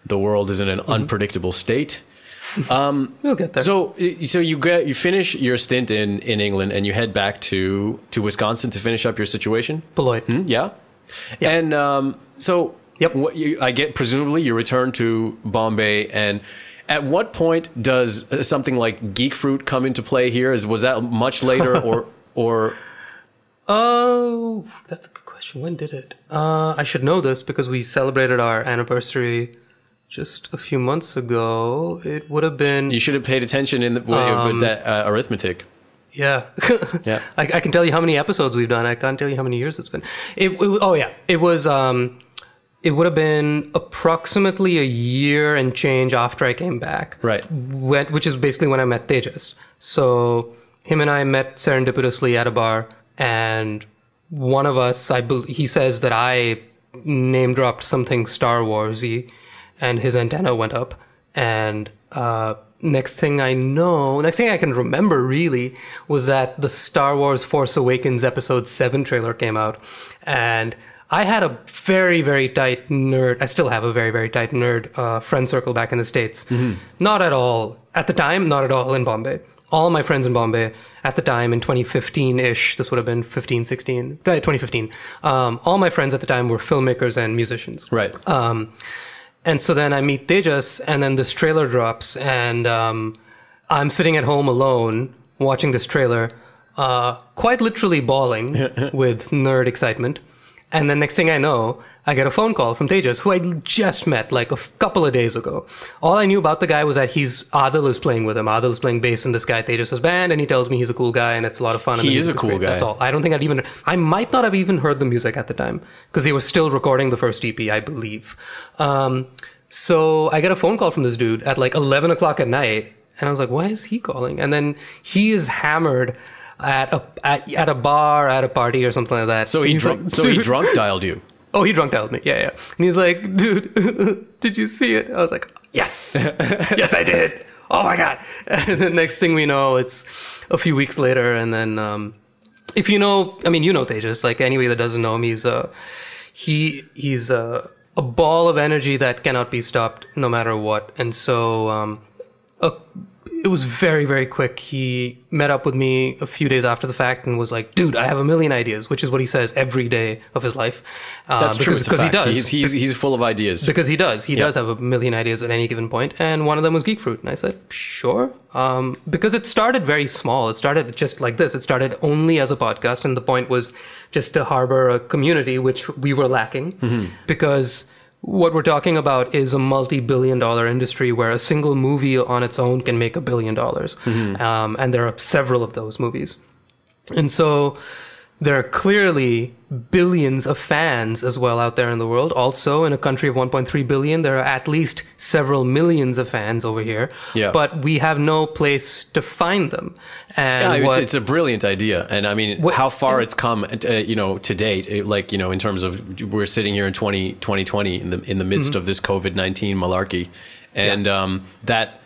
the world is in an mm-hmm. unpredictable state. We'll get there. So you finish your stint in England and you head back to Wisconsin to finish up your situation. Beloit. Yeah. Yep. And presumably you return to Bombay. And at what point does something like Geek Fruit come into play here? Was that much later or? Oh, that's a good question. When did it? I should know this because we celebrated our anniversary just a few months ago. It would have been. You should have paid attention in with that arithmetic. Yeah. Yeah. I can tell you how many episodes we've done. I can't tell you how many years it's been. It was. It would have been approximately a year and change after I came back. Right. Which is basically when I met Tejas. So him and I met serendipitously at a bar, and one of us, he says that I name dropped something Star Warsy. And his antenna went up, and next thing I can remember really was that the Star Wars Force Awakens Episode 7 trailer came out. And I had a very, very tight nerd, I still have a very, very tight nerd friend circle back in the States. Not at all, at the time, not at all in Bombay. All my friends in Bombay at the time in 2015-ish, this would have been 2015. All my friends at the time were filmmakers and musicians. Right. And so then I meet Tejas, and then this trailer drops, and I'm sitting at home alone watching this trailer, quite literally bawling with nerd excitement. And then next thing I know, I get a phone call from Tejas, who I just met like a couple of days ago. All I knew about the guy was that Adil is playing with him. Adil is playing bass in this guy Tejas' band, and he tells me he's a cool guy and it's a lot of fun. He is a cool guy. That's all. I don't think I might not have even heard the music at the time because he was still recording the first EP, I believe. So I get a phone call from this dude at like 11 o'clock at night, and I was like, why is he calling? And then he is hammered at a bar, at a party or something like that. So he drunk dialed you. Oh, he drunk dialed me. Yeah. And he's like, dude, did you see it? I was like, yes. Yes, I did. Oh my God. And the next thing we know, it's a few weeks later. And then, if you know Tejas, like anybody that doesn't know him, he's a ball of energy that cannot be stopped no matter what. And so, it was very, very quick. He met up with me a few days after the fact and was like, dude, I have a million ideas, which is what he says every day of his life. That's true. Because he does. He's full of ideas. Because he does. He does have a million ideas at any given point. And one of them was Geek Fruit. And I said, sure. Because it started very small. It started just like this. It started only as a podcast. And the point was just to harbor a community, which we were lacking. Because what we're talking about is a multi-billion-dollar industry where a single movie on its own can make $1 billion. And there are several of those movies. And so there are clearly billions of fans as well out there in the world. Also, in a country of 1.3 billion, there are at least several millions of fans over here. Yeah. But we have no place to find them. And it's a brilliant idea. And I mean, how far it's come, to date, in terms of we're sitting here in 2020 in the midst of this COVID-19 malarkey. And that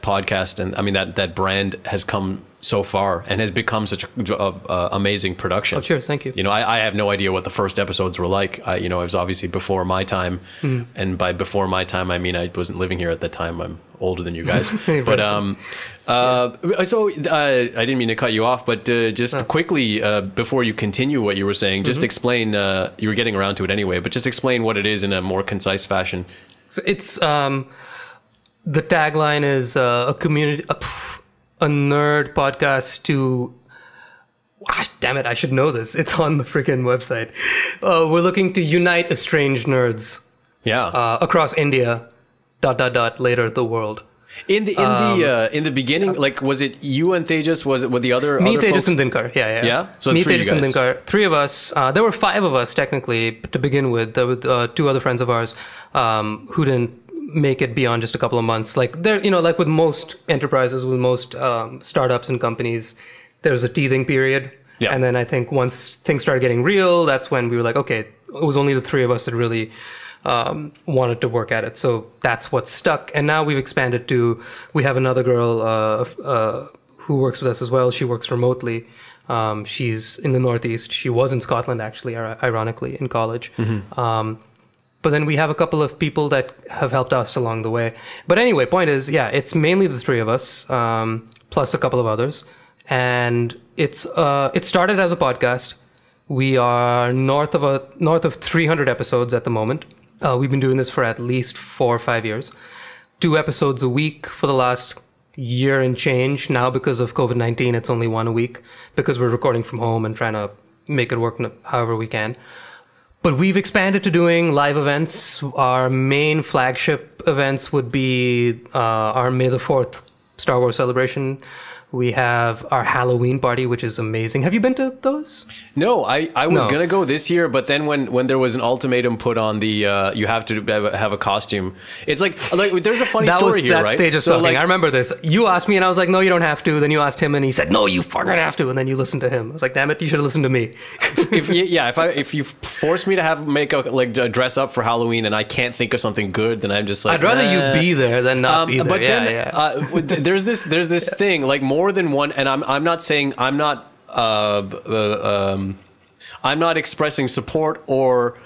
podcast and I mean, that brand has come so far and has become such a amazing production. Oh, cheers. Thank you. I have no idea what the first episodes were like. It was obviously before my time. And by before my time, I mean, I wasn't living here at the time. I'm older than you guys. But, so I didn't mean to cut you off, but just quickly, before you continue what you were saying, just explain, you were getting around to it anyway, but just explain what it is in a more concise fashion. So it's, the tagline is a community, a nerd podcast to, damn it, I should know this. It's on the freaking website. We're looking to unite estranged nerds. Yeah. Across India, ... later the world. In the beginning, like, was it you and Tejas? Was it with the other? Me, other Tejas, folks? and Dinkar. Yeah. Yeah. So me, Tejas, and Dinkar. Three of us. There were five of us technically to begin with. With two other friends of ours who didn't make it beyond just a couple of months. Like there, like with most enterprises, with most startups and companies, there's a teething period. Yeah. And then I think once things started getting real, that's when we were like, okay, it was only the three of us that really wanted to work at it. So that's what stuck. And now we've expanded to, we have another girl who works with us as well. She works remotely. She's in the Northeast. She was in Scotland, actually, ironically, in college. But then we have a couple of people that have helped us along the way. But anyway, point is, it's mainly the three of us, plus a couple of others. And it started as a podcast. We are north of 300 episodes at the moment. We've been doing this for at least 4 or 5 years. 2 episodes a week for the last year and change. Now, because of COVID-19, it's only 1 a week because we're recording from home and trying to make it work however we can. But we've expanded to doing live events. Our main flagship events would be our May the 4th Star Wars celebration, We have our Halloween party, which is amazing. Have you been to those? No, I was going to go this year, but then when there was an ultimatum put on the you have to have a costume, it's like there's a funny story here, right? Stage of so talking. I remember this. You asked me and I was like, no, you don't have to. Then you asked him and he said, no, you fucking have to. And then you listened to him. I was like, damn it, you should have listened to me. if you force me to dress up for Halloween and I can't think of something good, then I'm just like, I'd rather you be there than not be there. But then there's this thing, like more than one, and I'm not saying I'm not expressing support or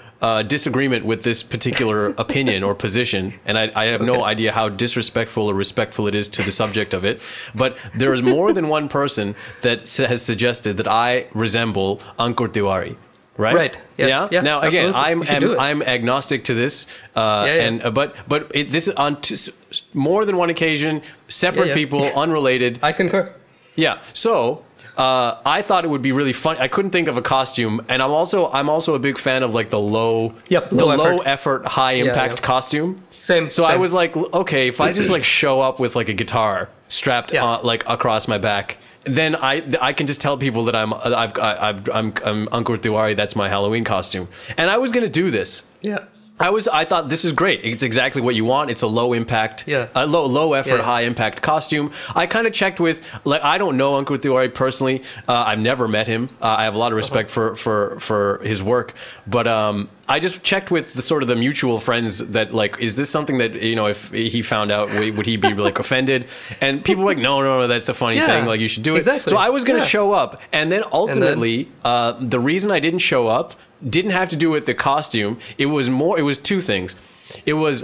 disagreement with this particular opinion or position, and I have no idea how disrespectful or respectful it is to the subject of it, but there is more than one person that has suggested that I resemble Ankur Tiwari. Right. Yes. Yeah. Now again, I'm agnostic to this, but this is on more than one occasion, separate people, unrelated. I concur. Yeah. So I thought it would be really fun. I couldn't think of a costume, and I'm also a big fan of like the low effort, high impact costume. Same. So I was like, okay, if I just like show up with like a guitar strapped like across my back, then I can just tell people that I'm Ankur Tiwari. That's my Halloween costume, and I was gonna do this. Yeah. I thought this is great. It's exactly what you want. It's a low impact, low effort, high impact costume. I kind of checked with, like, I don't know Ankur Tiwari personally. I've never met him. I have a lot of respect for his work, but I just checked with the sort of the mutual friends that, like, is this something that, you know, if he found out, would he be like offended? And people were like, no, that's a funny thing. Like, you should do it. Exactly. So I was going to show up, and then ultimately, the reason I didn't show up didn't have to do with the costume. It was two things. It was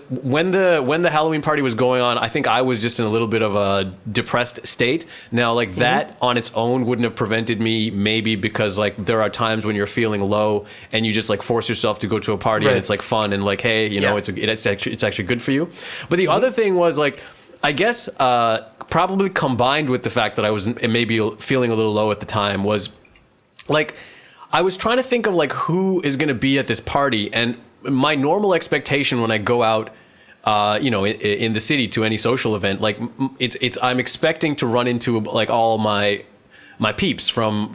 when the Halloween party was going on, I think I was just in a little bit of a depressed state. Now, like, that on its own wouldn't have prevented me, maybe, because like there are times when you're feeling low and you just like force yourself to go to a party and it's like fun and like, hey, you know, it's actually good for you. But the other thing was, like, I guess probably combined with the fact that I was maybe feeling a little low at the time, was like I was trying to think of like who is going to be at this party, and my normal expectation when I go out, you know, in the city to any social event, like I'm expecting to run into like all my peeps from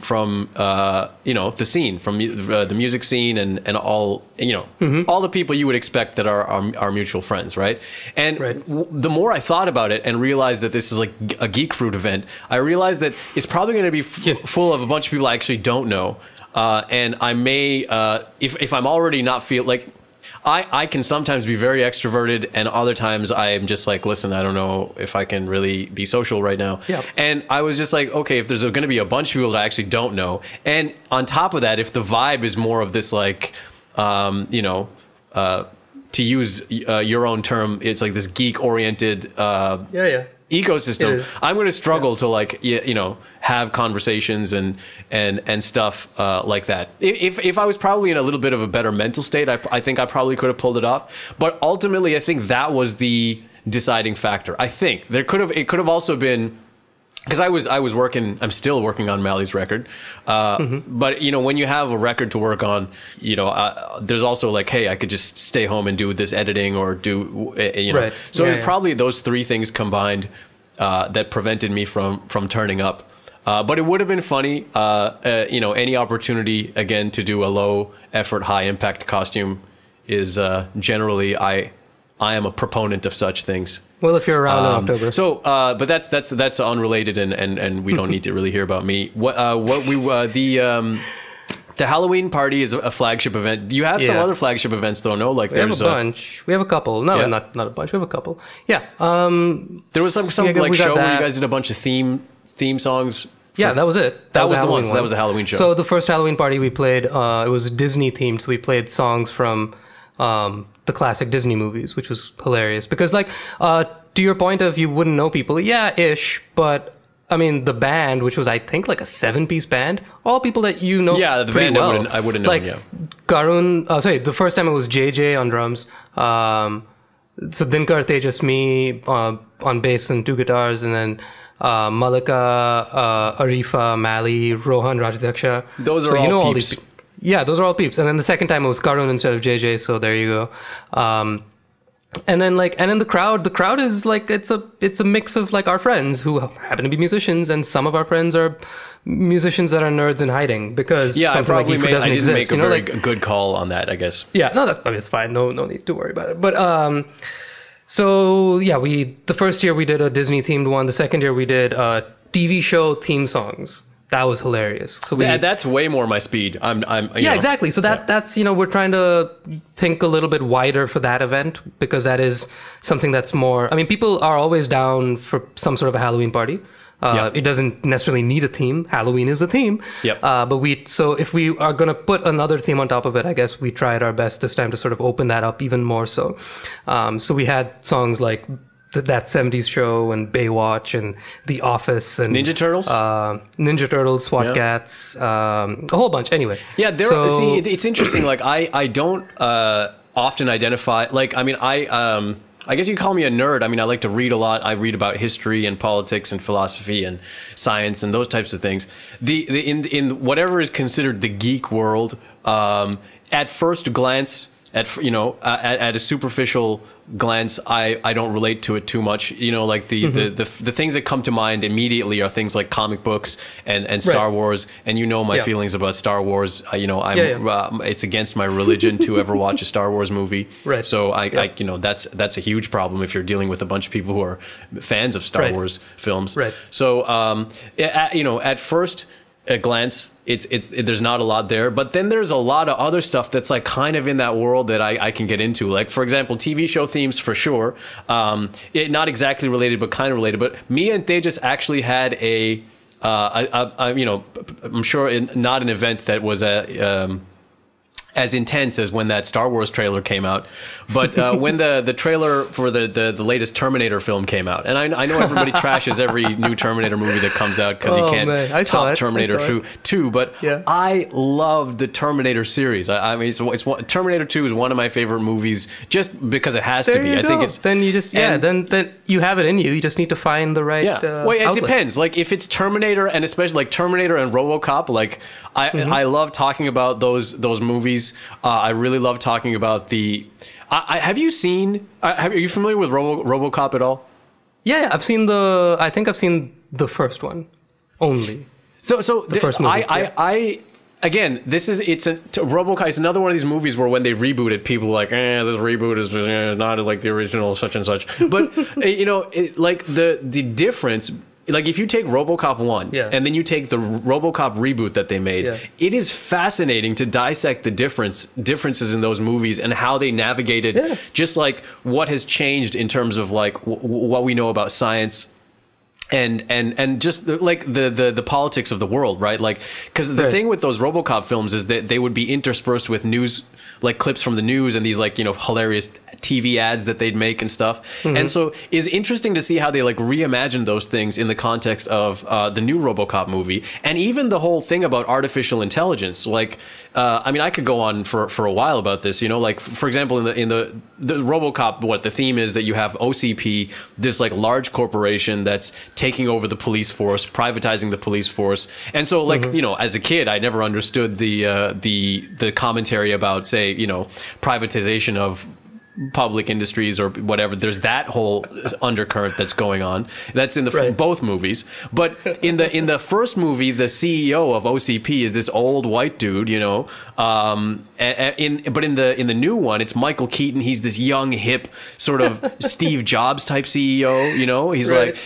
you know, the scene, from the music scene, and all, you know, all the people you would expect that are our mutual friends, right? And the more I thought about it and realized that this is like a Geek Fruit event, I realized that it's probably going to be full of a bunch of people I actually don't know. And I may, if I'm already not feel like, I can sometimes be very extroverted, and other times I'm just like, listen, I don't know if I can really be social right now. Yeah. And I was just like, okay, if there's going to be a bunch of people that I actually don't know, and on top of that, if the vibe is more of this, like, you know, to use your own term, it's like this geek-oriented ecosystem, I'm going to struggle to, like, you know, have conversations and stuff like that. If I was probably in a little bit of a better mental state, I think I probably could have pulled it off. But ultimately, I think that was the deciding factor. I think it could have also been, because I was working, I'm still working on Mali's record. But, you know, when you have a record to work on, you know, there's also like, hey, I could just stay home and do this editing or do, you know. So it was probably those three things combined that prevented me from turning up. But it would have been funny, you know, any opportunity, again, to do a low effort, high impact costume is generally, I am a proponent of such things. Well, if you're around in October. So, but that's unrelated, and we don't need to really hear about me. The Halloween party is a flagship event. Do you have some other flagship events, though? No, like we have a bunch. We have a couple. No, not a bunch. We have a couple. Yeah. There was some like show where you guys did a bunch of theme songs. Yeah, that was it. That was the one. So that was a Halloween show. So the first Halloween party we played, it was Disney themed. So we played songs from the classic Disney movies, which was hilarious. Because, like, to your point of you wouldn't know people, yeah-ish, but I mean, the band, which was, I think, like a 7-piece band, all people that you know the pretty band well. I wouldn't know, like, Karun, the first time it was JJ on drums. So Dinkar, Tejas, me on bass and 2 guitars, and then Malika, Arifa, Mali, Rohan, Rajdaksha. Those are all peeps. Yeah, those are all peeps. And then the second time it was Karun instead of JJ, so there you go. And then and in the crowd is like, it's a mix of like our friends who happen to be musicians, and some of our friends are musicians that are nerds in hiding, because I probably like I didn't exist, make a very good call on that, I guess. Yeah, no, it's fine. No need to worry about it. But so yeah, the first year we did a Disney themed one. The second year we did TV show theme songs. That was hilarious. So that's way more my speed. Exactly. So that's we're trying to think a little bit wider for that event, because that is something that's more. I mean, people are always down for some sort of a Halloween party. It doesn't necessarily need a theme. Halloween is a theme. Yep. So if we are going to put another theme on top of it, I guess we tried our best this time to sort of open that up even more. So we had songs like That 70s Show and Baywatch and The Office and Ninja Turtles, SWAT Cats, a whole bunch. Anyway, see, it's interesting. Like I don't often identify. Like I mean, I guess you call me a nerd. I mean, I like to read a lot. I read about history and politics and philosophy and science and those types of things. In whatever is considered the geek world, at first glance. At a superficial glance, I don't relate to it too much. Like the things that come to mind immediately are things like comic books and Star Wars. And my feelings about Star Wars. It's against my religion to ever watch a Star Wars movie. Right. So that's a huge problem if you're dealing with a bunch of people who are fans of Star Wars films. Right. So at first glance, there's not a lot there, but then there's a lot of other stuff that's like kind of in that world that I can get into. Like, for example, TV show themes for sure. Not exactly related, but kind of related. But me and Tejas actually had I'm sure not an event that was as intense as when that Star Wars trailer came out, but when the trailer for the latest Terminator film came out, and I know everybody trashes every new Terminator movie that comes out because you can't top Terminator 2, but I love the Terminator series. I mean, Terminator 2 is one of my favorite movies just because it has to be. I think it's then you just then you have it in you. You just need to find the right. It depends. Like if it's Terminator, and especially like Terminator and RoboCop, like I love talking about those movies. I really love talking about the. Have you seen? Are you familiar with RoboCop at all? Yeah, I've seen the. I think I've seen the first one only. So the first movie. Again, RoboCop is another one of these movies where when they reboot it, people are like, this reboot is not like the original such and such. But like the difference. Like if you take RoboCop 1 and then you take the RoboCop reboot that they made, it is fascinating to dissect the differences in those movies and how they navigated just like what has changed in terms of like what we know about science and just like the politics of the world, right? Like, because the thing with those RoboCop films is that they would be interspersed with news, like clips from the news and these like, hilarious TV ads that they'd make and stuff. And so it's interesting to see how they like reimagined those things in the context of the new RoboCop movie, and even the whole thing about artificial intelligence. Like, I mean, I could go on for a while about this, like for example, in the RoboCop, what the theme is that you have OCP, this like large corporation that's taking over the police force, privatizing the police force. And so like, as a kid, I never understood the commentary about, say, privatization of public industries or whatever. There's that whole undercurrent that's going on. That's in the both movies. But in the first movie, the CEO of OCP is this old white dude, but in the new one, it's Michael Keaton. He's this young, hip, sort of Steve Jobs type CEO. He's like,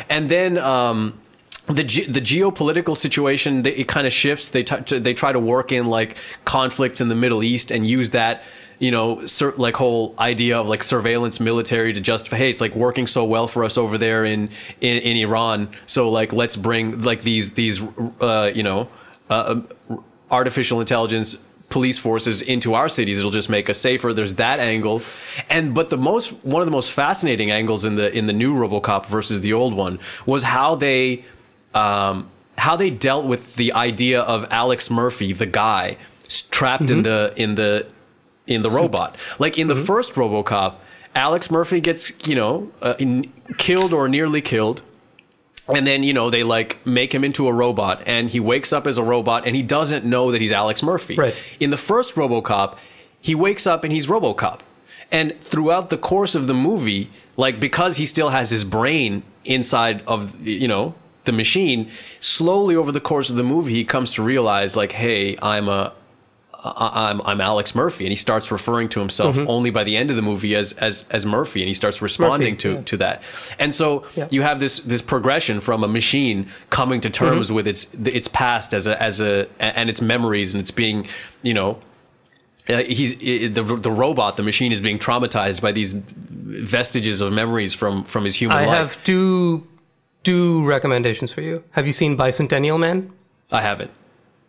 and then the geopolitical situation, it kind of shifts. They try to work in like conflicts in the Middle East and use that, like whole idea of like surveillance military to justify, hey, it's like working so well for us over there in Iran, so like let's bring like these artificial intelligence police forces into our cities. It'll just make us safer. There's that angle, but one of the most fascinating angles in the new RoboCop versus the old one was how they dealt with the idea of Alex Murphy, the guy trapped in the robot. Like in the first RoboCop, Alex Murphy gets killed or nearly killed, and then they like make him into a robot, and he wakes up as a robot, and he doesn't know that he's Alex Murphy. In the first RoboCop, he wakes up and he's RoboCop. And throughout the course of the movie, like, because he still has his brain inside of, you know, the machine, slowly over the course of the movie, he comes to realize, like, hey, I'm Alex Murphy, and he starts referring to himself only by the end of the movie as Murphy, and he starts responding to that. And so you have this progression from a machine coming to terms with its past as a and its memories, and it's being, you know, the robot, the machine, is being traumatized by these vestiges of memories from his human life. I have two recommendations for you. Have you seen Bicentennial Man? I haven't.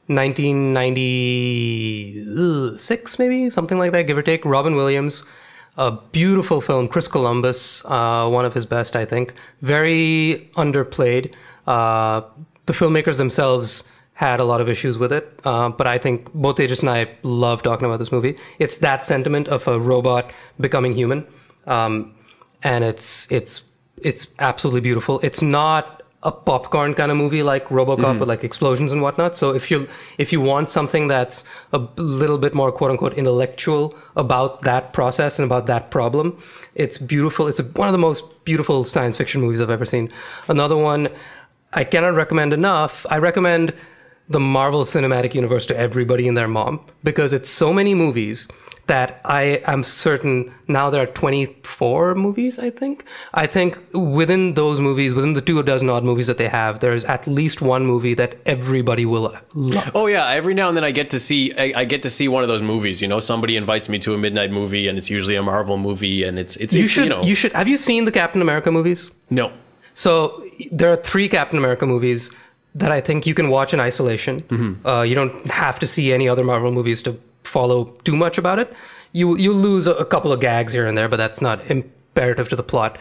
1996, maybe, something like that, give or take. Robin Williams, a beautiful film. Chris Columbus, one of his best, I think. Very underplayed. The filmmakers themselves had a lot of issues with it, but I think both Aegis and I love talking about this movie. It's that sentiment of a robot becoming human, and it's absolutely beautiful. It's not a popcorn kind of movie like RoboCop with like explosions and whatnot. So if you want something that's a little bit more quote unquote intellectual about that process and about that problem, it's beautiful. It's one of the most beautiful science fiction movies I've ever seen. Another one I cannot recommend enough. I recommend the Marvel Cinematic Universe to everybody and their mom, because it's so many movies that I am certain now there are 24 movies, I think. I think within those movies, within the 24 odd movies that they have, there's at least one movie that everybody will love. Oh yeah, every now and then I get to see one of those movies, you know, somebody invites me to a midnight movie, and it's usually a Marvel movie, and it's you should have you seen the Captain America movies? No. So there are 3 Captain America movies that I think you can watch in isolation. You don't have to see any other Marvel movies to follow too much about it. You lose a couple of gags here and there, but that's not imperative to the plot.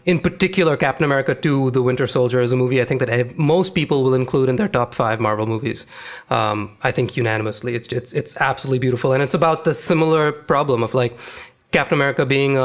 In particular, Captain America 2, The Winter Soldier is a movie I think that most people will include in their top 5 Marvel movies. I think unanimously. It's absolutely beautiful. And it's about the similar problem of like Captain America being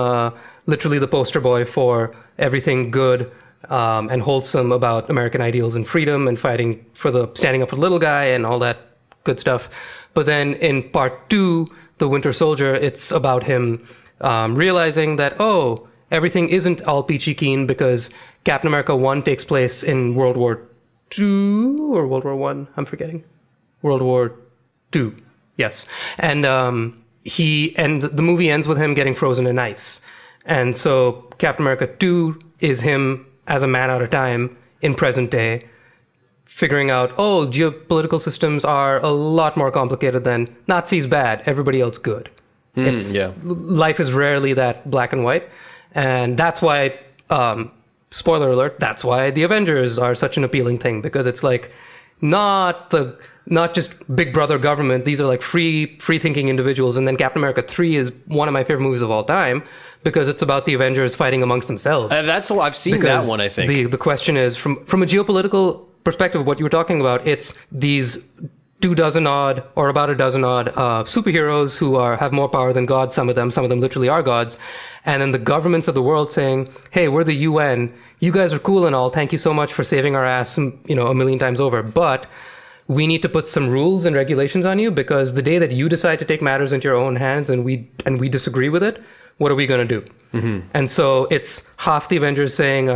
literally the poster boy for everything good and wholesome about American ideals and freedom and standing up for the little guy and all that good stuff. But then in part 2, The Winter Soldier, it's about him realizing that, oh, everything isn't all peachy keen, because Captain America 1 takes place in World War II or World War 1, I'm forgetting. World War II, yes. And the movie ends with him getting frozen in ice. And so Captain America 2 is him as a man out of time in present day, figuring out, oh, geopolitical systems are a lot more complicated than Nazis bad, everybody else good. Life is rarely that black and white. And that's why, spoiler alert, that's why the Avengers are such an appealing thing, because it's like not just big brother government. These are like free thinking individuals. And then Captain America 3 is one of my favorite movies of all time, because it's about the Avengers fighting amongst themselves. I've seen that one, I think. The question is, from a geopolitical perspective of what you were talking about, it's these 24 odd or about a dozen odd superheroes who have more power than God. Some of them literally are gods. And then the governments of the world saying, hey, we're the UN. You guys are cool and all. Thank you so much for saving our ass, you know, a million times over. But we need to put some rules and regulations on you, because the day that you decide to take matters into your own hands and we disagree with it, what are we going to do? And so it's half the Avengers saying,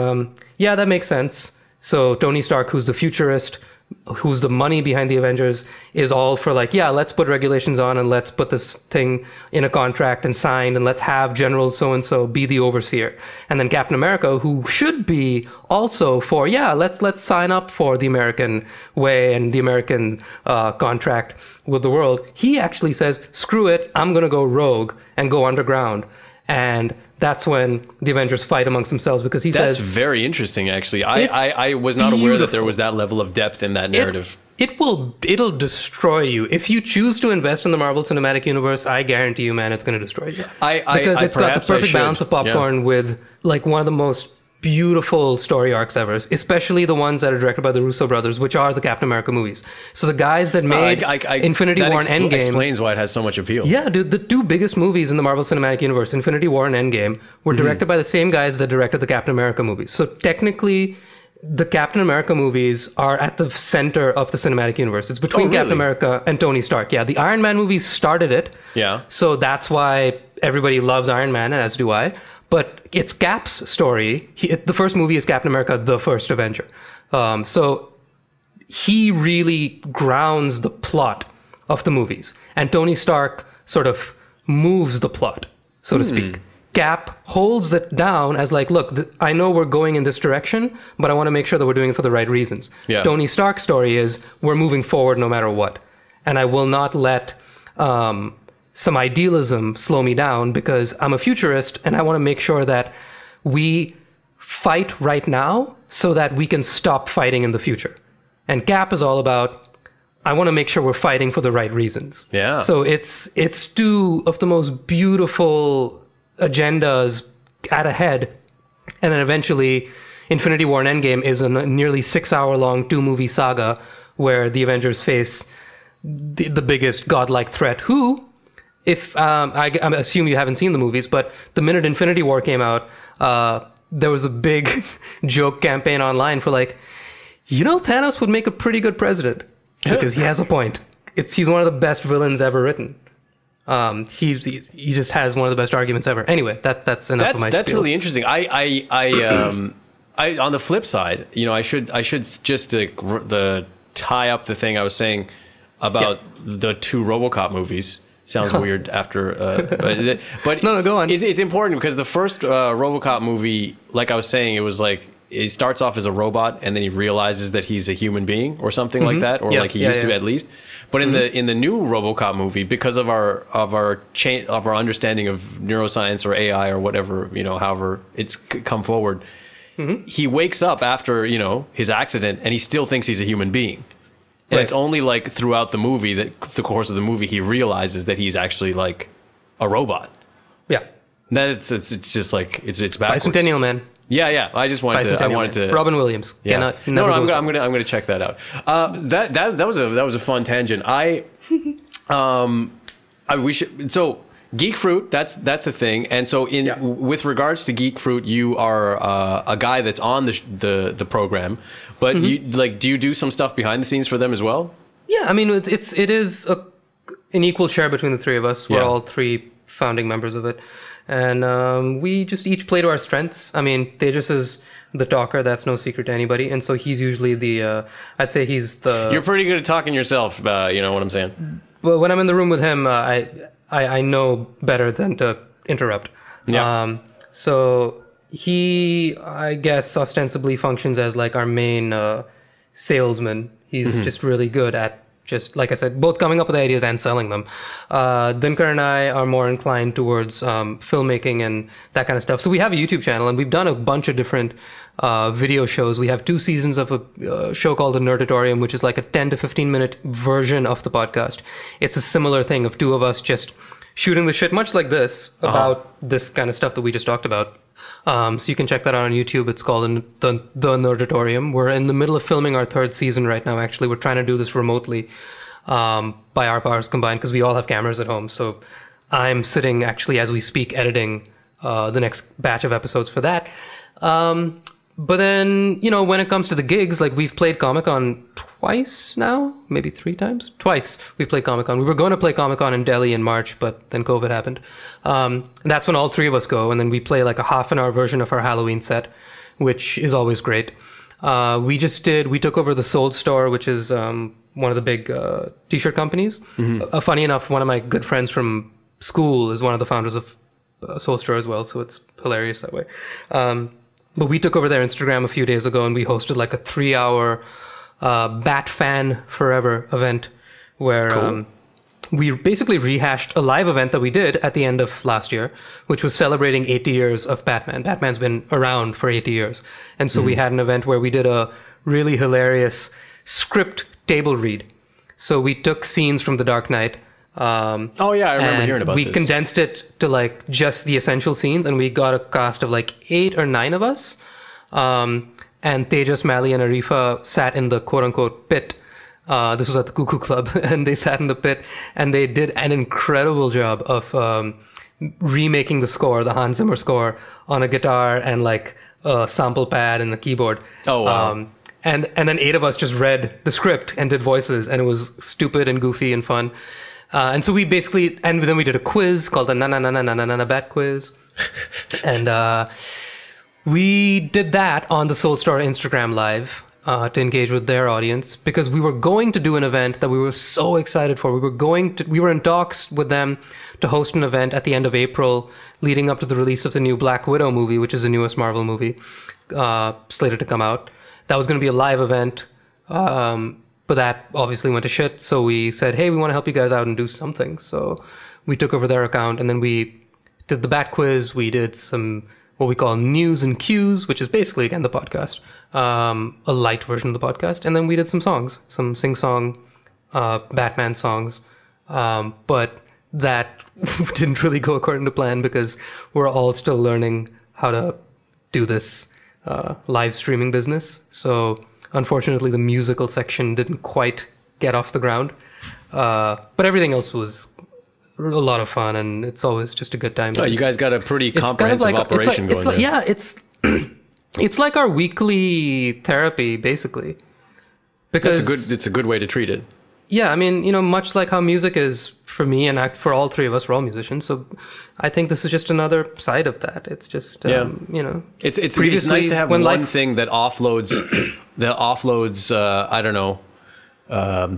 yeah, that makes sense. So Tony Stark, who's the futurist, who's the money behind the Avengers, is all for like, yeah, let's put regulations on and let's put this thing in a contract and signed, and let's have General so-and-so be the overseer. And then Captain America, who should be also for, yeah, let's sign up for the American way and the American contract with the world. He actually says, screw it, I'm going to go rogue and go underground. And that's when the Avengers fight amongst themselves, because says... That's very interesting, actually. I was not aware that there was that level of depth in that narrative. It'll destroy you. If you choose to invest in the Marvel Cinematic Universe, I guarantee you, man, it's going to destroy you. Because it's got the perfect balance of popcorn with like one of the most beautiful story arcs ever, especially the ones that are directed by the Russo brothers, which are the Captain America movies. So the guys that made Infinity War and Endgame... explains why it has so much appeal. Yeah, dude, the 2 biggest movies in the Marvel Cinematic Universe, Infinity War and Endgame, were directed by the same guys that directed the Captain America movies. So technically, the Captain America movies are at the center of the cinematic universe. It's between Captain America and Tony Stark. Yeah, the Iron Man movies started it. Yeah. So that's why everybody loves Iron Man, and as do I. But it's Cap's story. The first movie is Captain America, the First Avenger. So he really grounds the plot of the movies. And Tony Stark sort of moves the plot, so to speak. Cap holds it down as like, look, I know we're going in this direction, but I want to make sure that we're doing it for the right reasons. Yeah. Tony Stark's story is we're moving forward no matter what. And I will not let some idealism slow me down because I'm a futurist and I want to make sure that we fight right now so that we can stop fighting in the future. And Cap is all about, I want to make sure we're fighting for the right reasons. Yeah. So it's two of the most beautiful agendas at a head, and then eventually Infinity War and Endgame is a nearly 6-hour-long 2-movie saga where the Avengers face the biggest godlike threat, who, if I assume you haven't seen the movies, but the minute Infinity War came out, there was a big joke campaign online for like, Thanos would make a pretty good president because he has a point. He's one of the best villains ever written. He just has one of the best arguments ever. Anyway, that's enough of my That's spiel. really interesting. I on the flip side, I should just tie up the thing I was saying about the 2 RoboCop movies. Sounds weird after, but no, go on. It's important because the first RoboCop movie, like I was saying, it was like he starts off as a robot and then he realizes that he's a human being or something like that, or like he used to at least. But in the new RoboCop movie, because of our understanding of neuroscience or AI or whatever, however it's come forward, he wakes up after his accident and he still thinks he's a human being. And it's only like throughout the movie, the course of the movie, he realizes that he's actually like a robot. Yeah. That it's just like it's backwards. Bicentennial Man. Yeah. I wanted to. Robin Williams. Yeah. I'm gonna check that out. That was a fun tangent. We should. So Geek Fruit, that's a thing. And so with regards to Geek Fruit, you are a guy that's on the program, but do you do some stuff behind the scenes for them as well? Yeah, I mean it is an equal share between the 3 of us. We're all 3 founding members of it. And we just each play to our strengths. I mean, Tejas is the talker. That's no secret to anybody. And so he's usually I'd say he's the... You're pretty good at talking yourself, you know what I'm saying? Well, when I'm in the room with him, I know better than to interrupt. Yeah. So he, I guess, ostensibly functions as like our main salesman. He's just really good at just, like I said, both coming up with ideas and selling them. Dinkar and I are more inclined towards filmmaking and that kind of stuff. So we have a YouTube channel and we've done a bunch of different video shows. We have 2 seasons of a show called The Nerdatorium, which is like a 10 to 15 minute version of the podcast. It's a similar thing of 2 of us just shooting the shit, much like this, about this kind of stuff that we just talked about. So you can check that out on YouTube. It's called the Nerdatorium. We're in the middle of filming our 3rd season right now, actually. We're trying to do this remotely by our powers combined because we all have cameras at home. So I'm sitting, actually, as we speak, editing the next batch of episodes for that. But then, when it comes to the gigs, like we've played Comic-Con twice now, maybe 3 times. Twice we've played Comic-Con. We were going to play Comic-Con in Delhi in March, but then COVID happened. And that's when all 3 of us go. And then we play like a half-an-hour version of our Halloween set, which is always great. We took over the Sold Store, which is one of the big t-shirt companies. Funny enough, one of my good friends from school is one of the founders of Sold Store as well. So it's hilarious that way. But we took over their Instagram a few days ago and we hosted like a 3-hour Bat Fan Forever event where we basically rehashed a live event that we did at the end of last year, which was celebrating 80 years of Batman. Batman's been around for 80 years. And so we had an event where we did a really hilarious script table read. So we took scenes from The Dark Knight. I remember hearing about this. We condensed it to like just the essential scenes, and we got a cast of like 8 or 9 of us. And Tejas, Mali, and Arifa sat in the quote-unquote pit. This was at the Cuckoo Club, and they sat in the pit, and they did an incredible job of remaking the score, the Hans Zimmer score, on a guitar and like a sample pad and a keyboard. Oh, wow. And then 8 of us just read the script and did voices, and it was stupid and goofy and fun. And so we basically, and then we did a quiz called the Na Bat Quiz. And we did that on the Soul Star Instagram Live to engage with their audience, because we were going to do an event that we were so excited for. We were in talks with them to host an event at the end of April leading up to the release of the new Black Widow movie, which is the newest Marvel movie slated to come out. That was going to be a live event, but that obviously went to shit. So we said, hey, we want to help you guys out and do something. So we took over their account, and then we did the Bat Quiz. We did some what we call news and cues, which is basically, again, the podcast, a light version of the podcast. And then we did some songs, some sing-song Batman songs. But that didn't really go according to plan, because we're all still learning how to do this live streaming business. So unfortunately, the musical section didn't quite get off the ground. But everything else was a lot of fun, and it's always just a good time. Oh, you guys got a pretty comprehensive operation going there. Yeah, it's like our weekly therapy, basically. Because it's a good way to treat it. Yeah, I mean, much like how music is for me and for all three of us, we're all musicians. So I think this is just another side of that. It's just, it's nice to have one thing that offloads, I don't know, a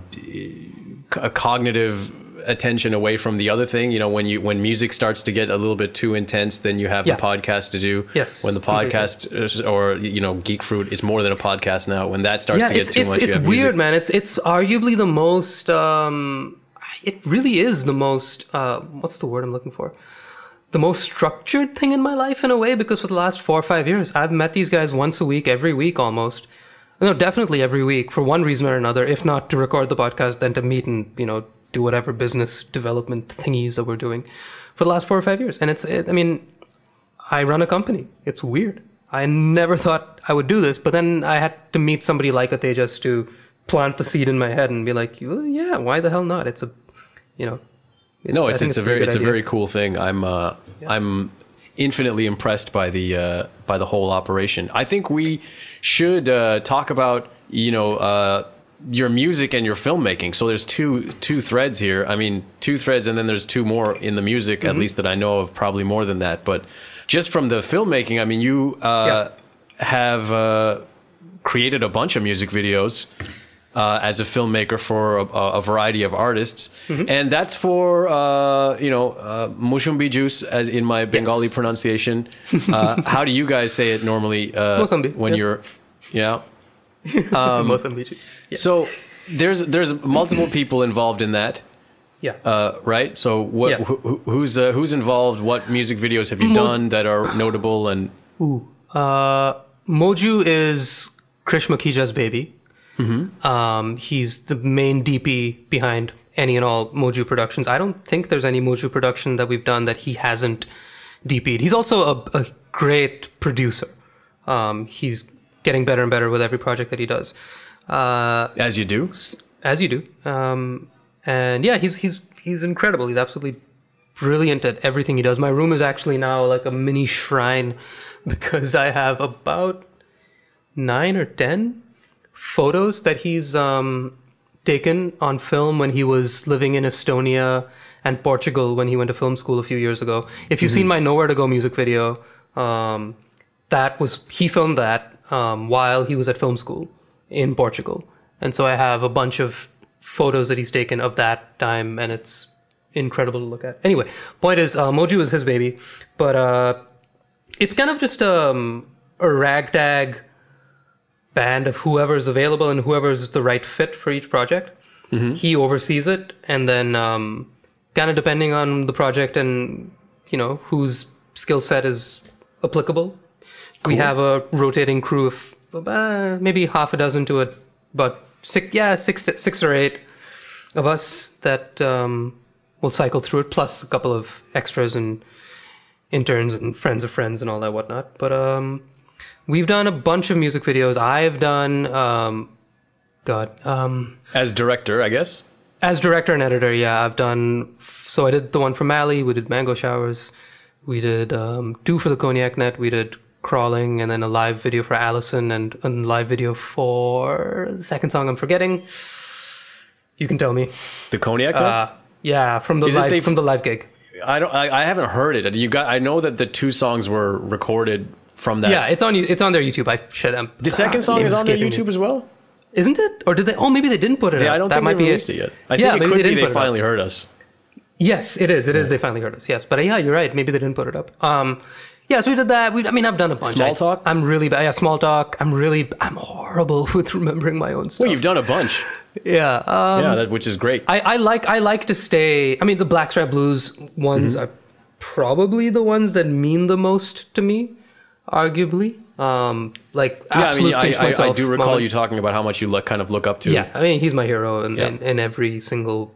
cognitive attention away from the other thing. When music starts to get a little bit too intense, then you have the podcast to do. Yes. When the podcast or Geek Fruit is more than a podcast now. When that starts to get too much, it's weird, man. It's arguably the most. It really is the most. What's the word I'm looking for? The most structured thing in my life, in a way, because for the last 4 or 5 years, I've met these guys once a week, every week almost. No, definitely every week, for one reason or another. If not to record the podcast, then to meet and do whatever business development thingies that we're doing for the last 4 or 5 years. And I run a company. It's weird. I never thought I would do this, but then I had to meet somebody like Atejas to plant the seed in my head and be like, well, yeah, why the hell not? It's a, it's a very cool thing. I'm infinitely impressed by the whole operation. I think we should talk about, your music and your filmmaking. So there's two threads here. I mean, 2 threads, and then there's 2 more in the music, at least that I know of, probably more than that. But just from the filmmaking, I mean, you have created a bunch of music videos as a filmmaker for a variety of artists. And that's for, Mosambi juice, as in my Bengali pronunciation. How do you guys say it normally Mosambi, when you're... Yeah. Mosambi juice. Yeah. So there's multiple people involved in that. Yeah. Right. So who's involved? What music videos have you done that are notable? And Moju is Krish Makija's baby. He's the main DP behind any and all Moju productions. I don't think there's any Moju production that we've done that he hasn't DP'd. He's also a great producer. He's getting better and better with every project that he does. As you do. As you do. And yeah, he's incredible. He's absolutely brilliant at everything he does. My room is actually now like a mini shrine, because I have about 9 or 10 photos that he's taken on film when he was living in Estonia and Portugal when he went to film school a few years ago. If you've seen my Nowhere to Go music video, he filmed that while he was at film school in Portugal. And so I have a bunch of photos that he's taken of that time, and it's incredible to look at. Anyway, point is, Moju is his baby, but it's kind of just a ragtag band of whoever's available and whoever's the right fit for each project. He oversees it, and then kind of depending on the project and whose skill set is applicable. Cool. We have a rotating crew of maybe half a dozen to about 6 or 8 of us that will cycle through it, plus a couple of extras and interns and friends of friends and all that whatnot. But we've done a bunch of music videos. I've done, as director, I guess? As director and editor, yeah. I've done, I did the one for Mali, we did Mango Showers, we did 2 for the Cognac Net, we did Crawling, and then a live video for Allison, and a live video for the second song I'm forgetting. You can tell me. The Cognac one? Yeah, from the live gig. I haven't heard it. I know that the 2 songs were recorded from that. Yeah, it's on their YouTube. The second song is on their YouTube as well? Isn't it? Or did they? Oh, maybe they didn't put it up. I don't think they released it yet. I think it could be they finally heard us. Yes, it is. It is. They finally heard us. Yes, but yeah, you're right. Maybe they didn't put it up. Yeah, so we did that. I've done a bunch. Small talk? I'm really bad. Yeah, small talk. I'm horrible with remembering my own stuff. Well, you've done a bunch. Yeah. Which is great. I like to stay. I mean, the Blackstrap Blues ones are probably the ones that mean the most to me, arguably. I do recall you talking about how much you kind of look up to. Yeah, I mean, he's my hero in every single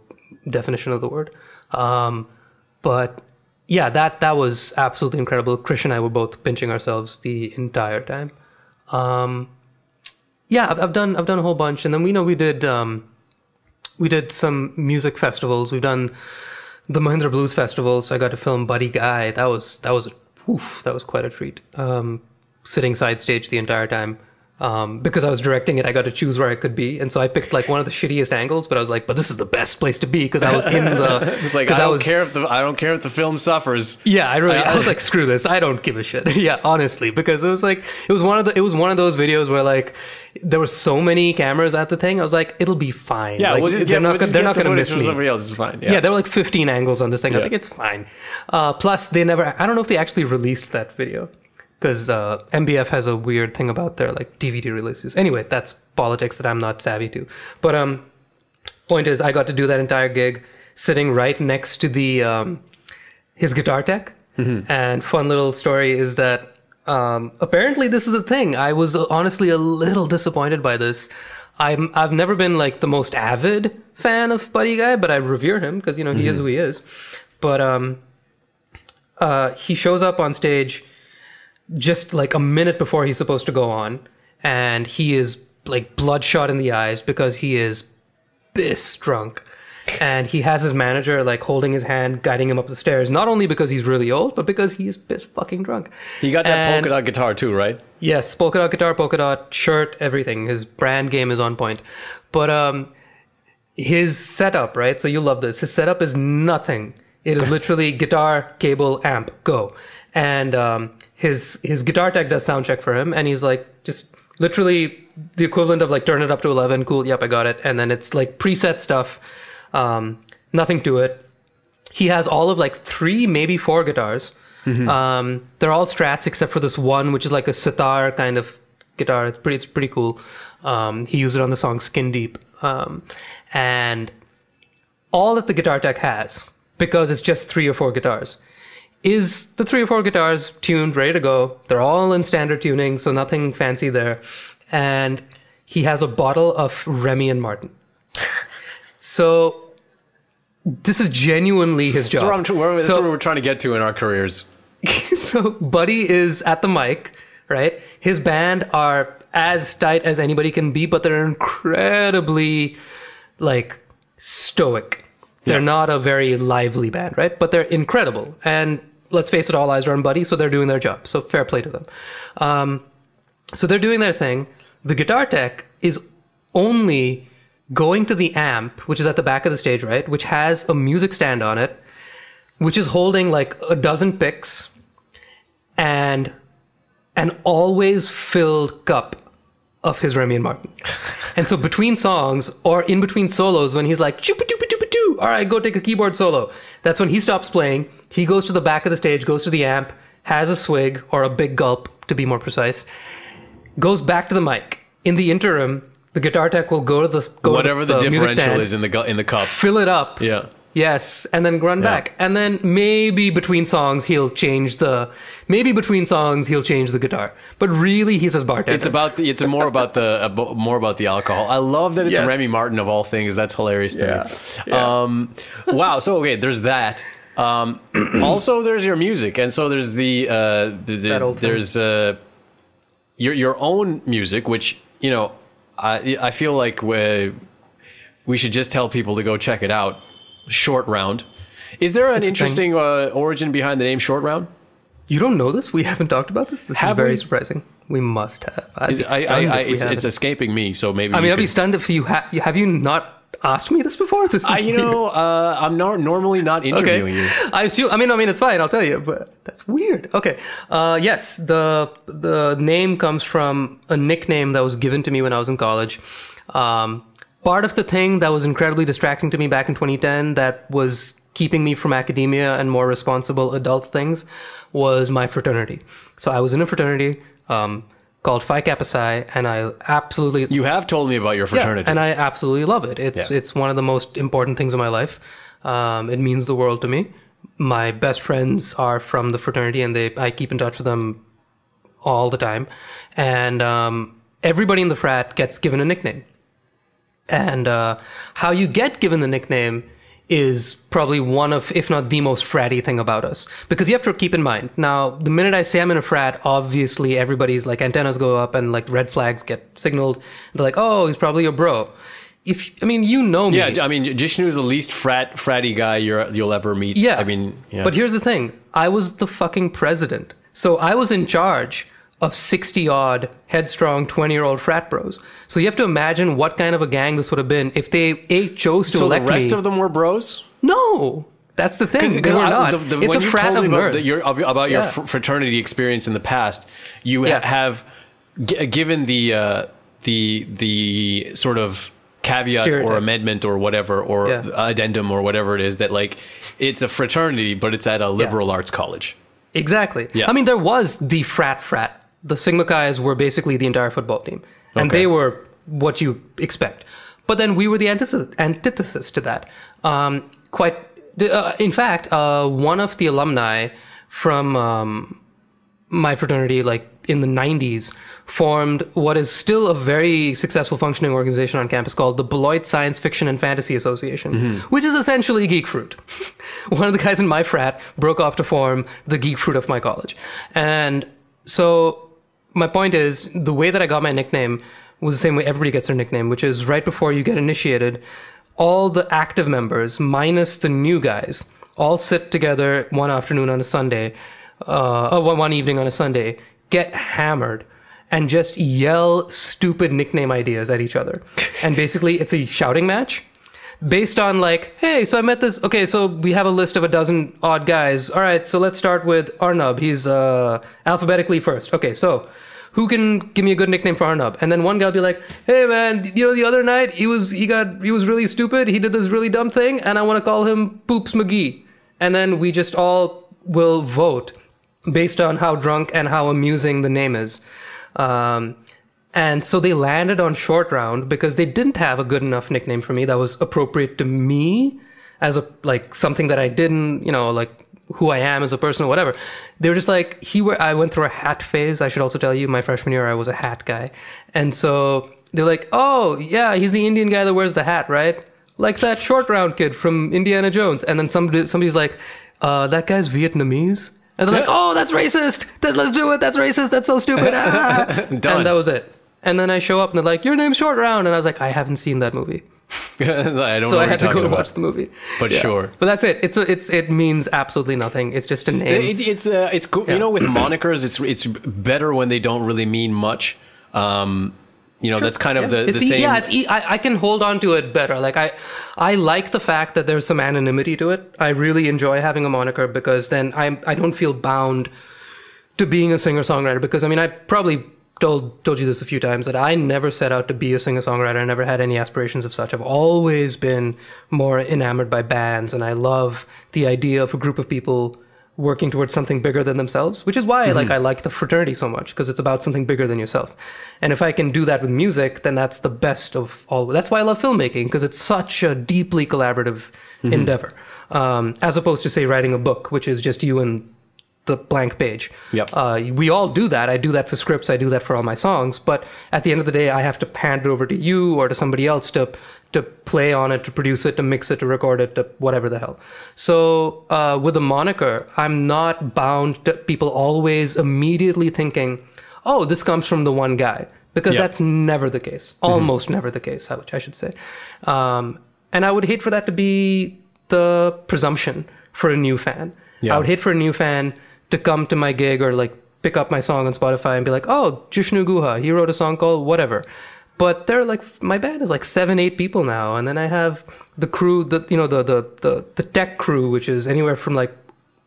definition of the word. But yeah, that was absolutely incredible. Krish and I were both pinching ourselves the entire time. Yeah, I've done a whole bunch, and then we did some music festivals. We've done the Mahindra Blues Festival, so I got to film Buddy Guy. That was quite a treat. Sitting side stage the entire time. Because I was directing it, I got to choose where I could be, and so I picked like one of the shittiest angles. But I was like, "But this is the best place to be," because I was in the. It's like I don't care if the film suffers. Yeah, I was like, "Screw this! I don't give a shit." Yeah, honestly, because it was one of those videos where like there were so many cameras at the thing. I was like, "It'll be fine." Yeah, like, they're not going to miss me. Somebody else is fine. Yeah, there were like 15 angles on this thing. I was like, "It's fine." Plus, I don't know if they actually released that video. Because MBF has a weird thing about their like DVD releases. Anyway, that's politics that I'm not savvy to. But point is, I got to do that entire gig sitting right next to the his guitar tech. Mm-hmm. And fun little story is that apparently this is a thing. I was honestly a little disappointed by this. I've never been like the most avid fan of Buddy Guy, but I revere him because he is who he is. But he shows up on stage just like a minute before he's supposed to go on, and he is like bloodshot in the eyes because he is piss drunk, and he has his manager like holding his hand, guiding him up the stairs, not only because he's really old, but because he is piss fucking drunk. He got that polka dot guitar too, right? Yes, polka dot guitar, polka dot shirt, everything. His brand game is on point. But his setup, right? So you'll love this. His setup is nothing. It is literally guitar, cable, amp, go. And his guitar tech does sound check for him, and he's like just literally the equivalent of like turn it up to 11, cool, yep, I got it. And then it's like preset stuff, nothing to it. He has all of like 3, maybe 4 guitars. Mm-hmm. They're all Strats except for this one, which is like a sitar kind of guitar. It's pretty cool. He used it on the song Skin Deep. And all that the guitar tech has, because it's just 3 or 4 guitars, is the 3 or 4 guitars tuned, ready to go. They're all in standard tuning, so nothing fancy there. And he has a bottle of Remy and Martin. So this is genuinely his job. This is what we're trying to get to in our careers. So Buddy is at the mic, right? His band are as tight as anybody can be, but they're incredibly like stoic. They're not a very lively band, right? But they're incredible. And let's face it, all eyes are on Buddy, so they're doing their job. So fair play to them. So they're doing their thing. The guitar tech is only going to the amp, which is at the back of the stage, right? Which has a music stand on it, which is holding like a dozen picks and an always filled cup of his Remy and Martin. And so between songs or in between solos, when he's like, "Chupa-dupa-dupa-doo, all right, go take a keyboard solo," that's when he stops playing. He goes to the back of the stage, goes to the amp, has a swig or a big gulp, to be more precise, goes back to the mic. In the interim, the guitar tech will go to the whatever the differential stand, is in the cup, fill it up. Yeah. Yes, and then run back. And then maybe between songs he'll change the guitar. But really he's his bartender. It's more about the alcohol. I love that it's Remy Martin of all things. That's hilarious to me. Yeah. Wow, so okay, there's that. Also there's your music, and so there's there's your own music, which, I feel like we should just tell people to go check it out. Short Round. Is there an interesting origin behind the name Short Round? You don't know this? We haven't talked about this? This is very surprising. We must have. It's escaping me, so maybe... I'd be stunned if you... Have you not asked me this before? This is I'm normally not interviewing you. I assume... I mean, it's fine. I'll tell you. But that's weird. Okay. Yes, the name comes from a nickname that was given to me when I was in college. Part of the thing that was incredibly distracting to me back in 2010 that was keeping me from academia and more responsible adult things was my fraternity. So I was in a fraternity called Phi Kappa Psi, and I absolutely... You have told me about your fraternity. Yeah, and I absolutely love it. It's one of the most important things in my life. It means the world to me. My best friends are from the fraternity, and I keep in touch with them all the time. And everybody in the frat gets given a nickname. And how you get given the nickname is probably one of, if not the most fratty thing about us. Because you have to keep in mind, now, the minute I say I'm in a frat, obviously everybody's like antennas go up and like red flags get signaled. They're like, oh, he's probably your bro. You know me. Yeah, I mean, Jishnu is the least fratty guy you'll ever meet. Yeah. I mean, yeah. But here's the thing. I was the fucking president. So I was in charge of 60-odd headstrong 20-year-old frat bros. So you have to imagine what kind of a gang this would have been if they chose to elect me. So the rest of them were bros? No. That's the thing. They were not. It's a frat of nerds. About your fraternity experience in the past, you have given the sort of caveat or amendment or whatever, or addendum or whatever it is, that like it's a fraternity, but it's at a liberal arts college. Exactly. Yeah. I mean, there was the frat. The Sigma Chi's were basically the entire football team. And they were what you expect. But then we were the antithesis to that. In fact, one of the alumni from my fraternity, like in the 90s, formed what is still a very successful functioning organization on campus called the Beloit Science Fiction and Fantasy Association, which is essentially Geek Fruit. One of the guys in my frat broke off to form the Geek Fruit of my college. And so my point is, the way that I got my nickname was the same way everybody gets their nickname, which is right before you get initiated, all the active members, minus the new guys, all sit together one afternoon on a Sunday, one evening on a Sunday, get hammered, and just yell stupid nickname ideas at each other. And basically, it's a shouting match based on like, hey, so I met this... Okay, so we have a list of 12 odd guys. All right, so let's start with Arnab. He's alphabetically first. Okay, so who can give me a good nickname for Arnab? And then one guy will be like, hey, man, the other night, he was really stupid. He did this really dumb thing, and I want to call him Poops McGee. And then we just all will vote based on how drunk and how amusing the name is. And so they landed on Short Round because they didn't have a good enough nickname for me that was appropriate to me as something that I didn't, like who I am as a person or whatever. They were just like, I went through a hat phase. I should also tell you, my freshman year, I was a hat guy. And so they're like, oh yeah, he's the Indian guy that wears the hat, right? Like that Short Round kid from Indiana Jones. And then somebody's like, that guy's Vietnamese. And they're like, oh, that's racist. Let's do it. That's racist. That's so stupid. Ah. Done. And that was it. And then I show up and they're like, your name's Short Round. And I was like, I haven't seen that movie. So I had to go watch the movie. But sure. But that's it. It means absolutely nothing. It's just a name. It's cool. Yeah. With monikers, it's better when they don't really mean much. Sure. That's kind of the same. Yeah, I can hold on to it better. Like I like the fact that there's some anonymity to it. I really enjoy having a moniker because then I don't feel bound to being a singer-songwriter. Because I probably told you this a few times, that I never set out to be a singer-songwriter. I never had any aspirations of such. I've always been more enamored by bands, and I love the idea of a group of people working towards something bigger than themselves, which is why I like the fraternity so much, because it's about something bigger than yourself. And if I can do that with music, then that's the best of all. That's why I love filmmaking, because it's such a deeply collaborative endeavor, as opposed to, say, writing a book, which is just you and the blank page. Yep. We all do that. I do that for scripts. I do that for all my songs. But at the end of the day, I have to hand it over to you or to somebody else to play on it, to produce it, to mix it, to record it, to whatever the hell. So with a moniker, I'm not bound to people always immediately thinking, oh, this comes from the one guy. Because that's never the case. Almost never the case, I should say. And I would hate for that to be the presumption for a new fan. Yeah. I would hate for a new fan to come to my gig or like pick up my song on Spotify and be like, oh, Jishnu Guha, he wrote a song called whatever. But they're like, my band is like 7-8 people now, and then I have the crew, the tech crew, which is anywhere from like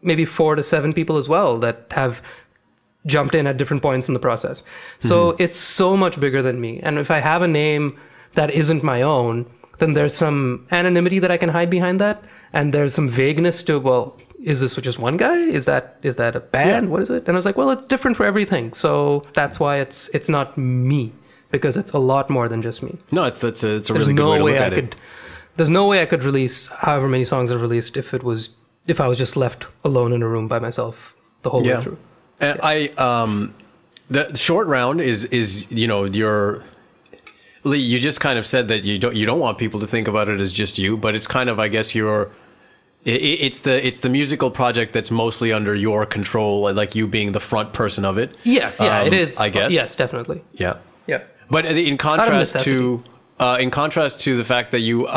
maybe 4 to 7 people as well that have jumped in at different points in the process. So it's so much bigger than me. And if I have a name that isn't my own, then there's some anonymity that I can hide behind that, and there's some vagueness to, well, is this just one guy? Is that a band? Yeah. What is it? And I was like, well, it's different for everything. So that's why it's not me, because it's a lot more than just me. No, it's a really good way to look at it. There's no way I could release however many songs I've released if I was just left alone in a room by myself the whole way through. And the short round is you just kind of said that you don't want people to think about it as just you, but it's kind of, I guess, it's the musical project that's mostly under your control, like you being the front person of it. Yes, it is. I guess. Yes, definitely. Yeah. Yeah. But in contrast to the fact that you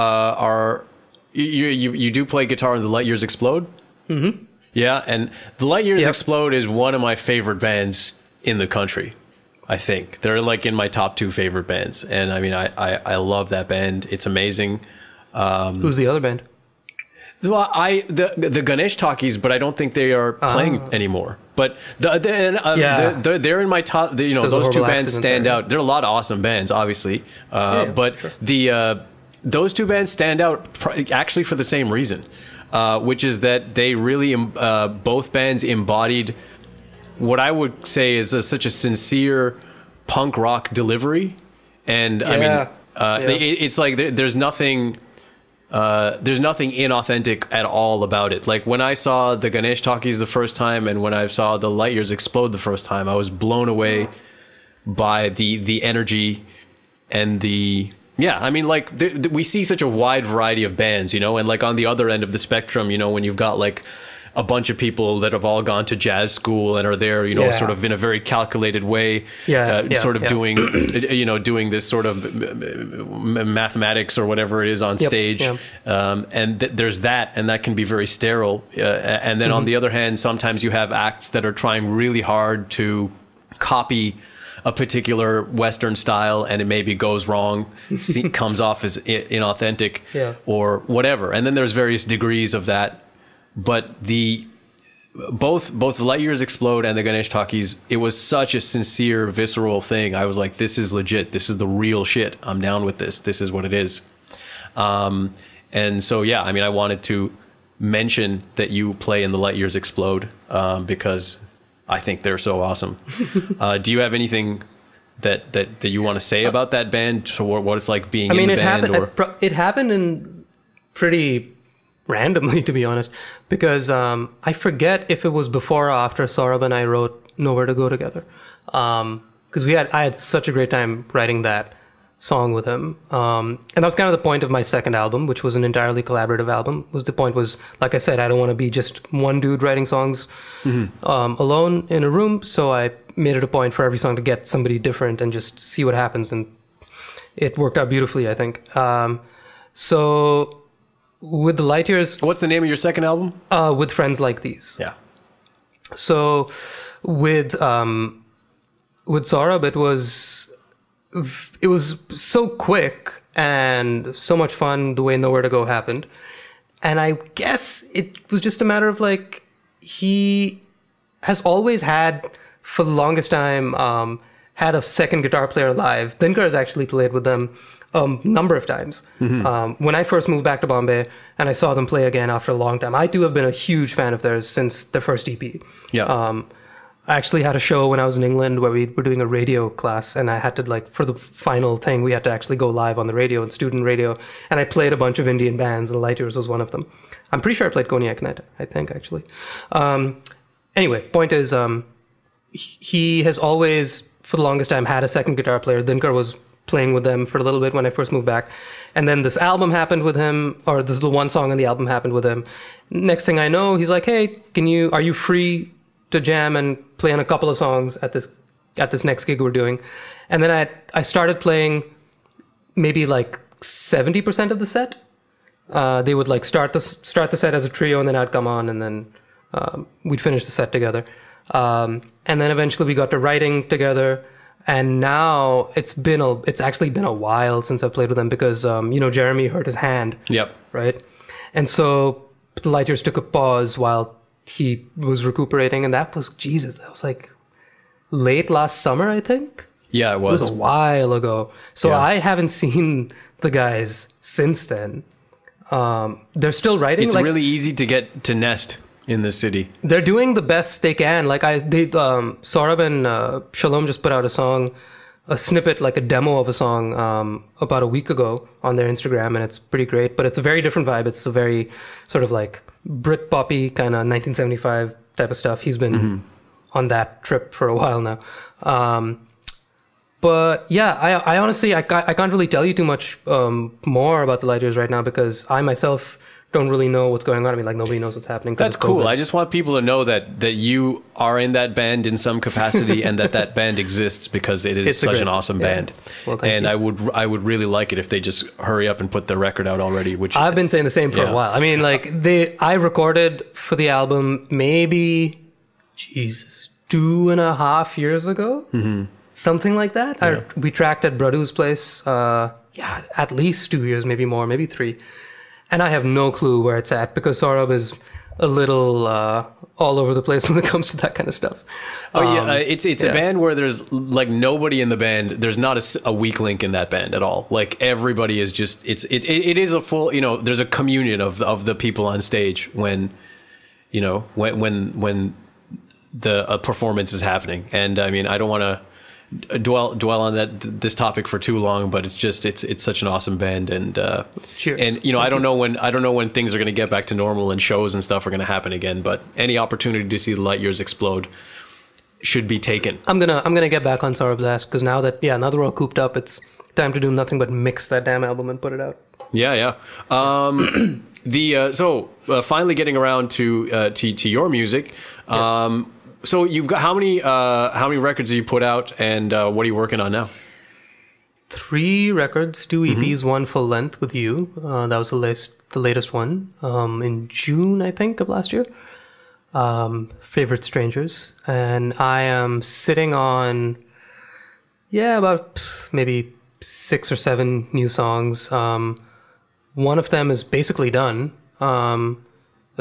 you do play guitar in the Light Years Explode. Mm-hmm. Yeah, and the Light Years Explode is one of my favorite bands in the country. I think they're like in my top 2 favorite bands, and I mean, I love that band. It's amazing. Who's the other band? Well, the Ganesh Talkies, but I don't think they are playing anymore. But they're in my top. Those 2 bands stand out. There are a lot of awesome bands, obviously, but sure. Those 2 bands stand out actually for the same reason, which is that they really both bands embodied what I would say is such a sincere punk rock delivery, and I mean, it's like there's nothing inauthentic at all about it. Like when I saw the Ganesh Talkies the first time, and when I saw the Light Years Explode the first time, I was blown away by the energy and the. Yeah, I mean, like, we see such a wide variety of bands, and like on the other end of the spectrum, when you've got like a bunch of people that have all gone to jazz school and are there, sort of in a very calculated way, doing, doing this sort of mathematics or whatever it is on stage. And there's that, and that can be very sterile. And then on the other hand, sometimes you have acts that are trying really hard to copy a particular Western style, and it maybe goes wrong, comes off as inauthentic or whatever. And then there's various degrees of that. But both the Light Years Explode and the Ganesh Talkies, it was such a sincere, visceral thing. I was like, this is legit. This is the real shit. I'm down with this. This is what it is. And so, yeah, I mean, I wanted to mention that you play in the Light Years Explode because I think they're so awesome. Do you have anything that you want to say about that band, or what it's like being in the band? It happened in pretty randomly, to be honest, because I forget if it was before or after Saurabh and I wrote Nowhere to Go together, because I had such a great time writing that song with him, and that was kind of the point of my second album, which was an entirely collaborative album. The point was, like I said, I don't want to be just one dude writing songs alone in a room, so I made it a point for every song to get somebody different and just see what happens, and it worked out beautifully, I think. So with the Light Years... What's the name of your second album? With Friends Like These. Yeah. So with Saurabh, it was so quick and so much fun the way Nowhere to Go happened. And I guess it was just a matter of like, he has always had, for the longest time, had a second guitar player live. Dinkar has actually played with them a number of times. When I first moved back to Bombay and I saw them play again after a long time, I too have been a huge fan of theirs since their first EP. Yeah. I actually had a show when I was in England where we were doing a radio class, and I had to, like, for the final thing, we had to actually go live on the radio, and student radio, and I played a bunch of Indian bands, and Light Years was one of them. I'm pretty sure I played Cognac Night, I think, actually. Anyway, point is, he has always, for the longest time, had a second guitar player. Dinkar was playing with them for a little bit when I first moved back. And then this album happened with him, or this the one song on the album happened with him. Next thing I know, he's like, hey, are you free to jam and play on a couple of songs at this next gig we're doing? And then I started playing maybe like 70% of the set. They would like start the set as a trio, and then I'd come on, and then we'd finish the set together. And then eventually we got to writing together. And now it's actually been a while since I played with them because, Jeremy hurt his hand. Yep. Right. And so the Light Years took a pause while he was recuperating. And that was like late last summer, I think. Yeah, it was. It was a while ago. So I haven't seen the guys since then. They're still writing. It's really easy to get to nest in the city. They're doing the best they can. Saurabh and Shalom just put out a snippet, like a demo of a song, about a week ago on their Instagram, and it's pretty great. But it's a very different vibe. It's a very sort of like Brit poppy kind of 1975 type of stuff. He's been on that trip for a while now. But yeah, I honestly, I can't really tell you too much more about the Light Years right now because I myself don't really know what's going on. I mean, like nobody knows what's happening. That's cool. I just want people to know that you are in that band in some capacity and that band exists because it's such an awesome band. Well, and I would really like it if they just hurry up and put the record out already. Which I've been saying the same for a while. I mean, like I recorded for the album maybe 2.5 years ago. Something like that. Yeah. We tracked at Bradu's place. At least 2 years, maybe more, maybe 3. And I have no clue where it's at because Saurabh is a little all over the place when it comes to that kind of stuff. It's a band where there's like nobody in the band. There's not a weak link in that band at all. Like everybody is just it is a full. There's a communion of the people on stage when the performance is happening. And I mean, I don't want to dwell on this topic for too long, but it's such an awesome band, and cheers. And I don't know when things are going to get back to normal and shows and stuff are going to happen again, but any opportunity to see the Light Years explode should be taken. I'm gonna get back on Saurabh's ass because now that we're all cooped up, it's time to do nothing but mix that damn album and put it out. Yeah. Finally getting around to your music. So you've got how many records have you put out, and what are you working on now? 3 records, 2 EPs, 1 full length with you. That was the latest one in June, I think, of last year. Favorite Strangers, and I am sitting on about maybe 6 or 7 new songs. One of them is basically done. The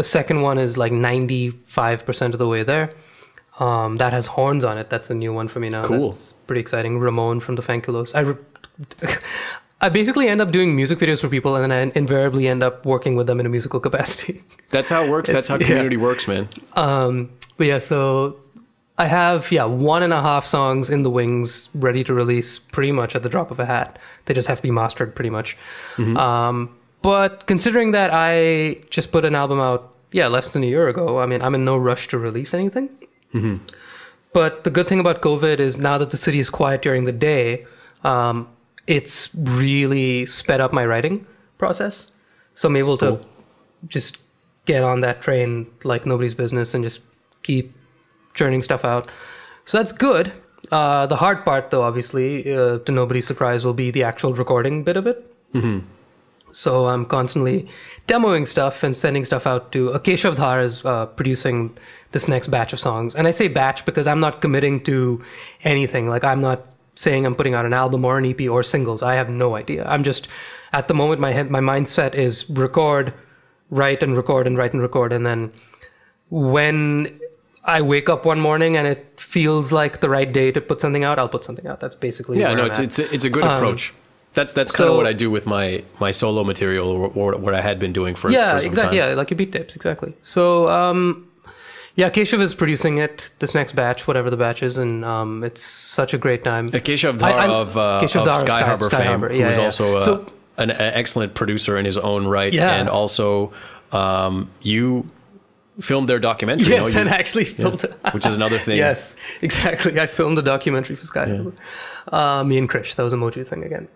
second one is like 95% of the way there. That has horns on it. That's a new one for me now. Cool. That's pretty exciting. Ramon from the Fanculos. I basically end up doing music videos for people, and then I invariably end up working with them in a musical capacity. That's how it works. That's how community works, man. So I have 1.5 songs in the wings ready to release pretty much at the drop of a hat. They just have to be mastered pretty much. But considering that I just put an album out less than a year ago, I mean, I'm in no rush to release anything. But the good thing about COVID is now that the city is quiet during the day, it's really sped up my writing process. So I'm able to just get on that train like nobody's business and just keep churning stuff out. So that's good. The hard part, though, obviously, to nobody's surprise, will be the actual recording bit of it. So I'm constantly demoing stuff and sending stuff out to Keshav Dhar is producing this next batch of songs. And I say batch because I'm not committing to anything. Like I'm not saying I'm putting out an album or an EP or singles. I have no idea. I'm just, at the moment, my mindset is record, write and record and write and record. And then when I wake up one morning and it feels like the right day to put something out, I'll put something out. That's basically it's a good approach. That's kind of what I do with my solo material, or what I had been doing for some time. Yeah, like your beat tapes, exactly. So Keshav is producing it, this next batch, whatever the batch is, and it's such a great time. Keshav Dhar of Sky Harbor fame, who is also an excellent producer in his own right, and also you filmed their documentary. Yes, and actually filmed it. Which is another thing. Yes, exactly. I filmed a documentary for Sky Harbor. Me and Krish, that was a Moju thing again.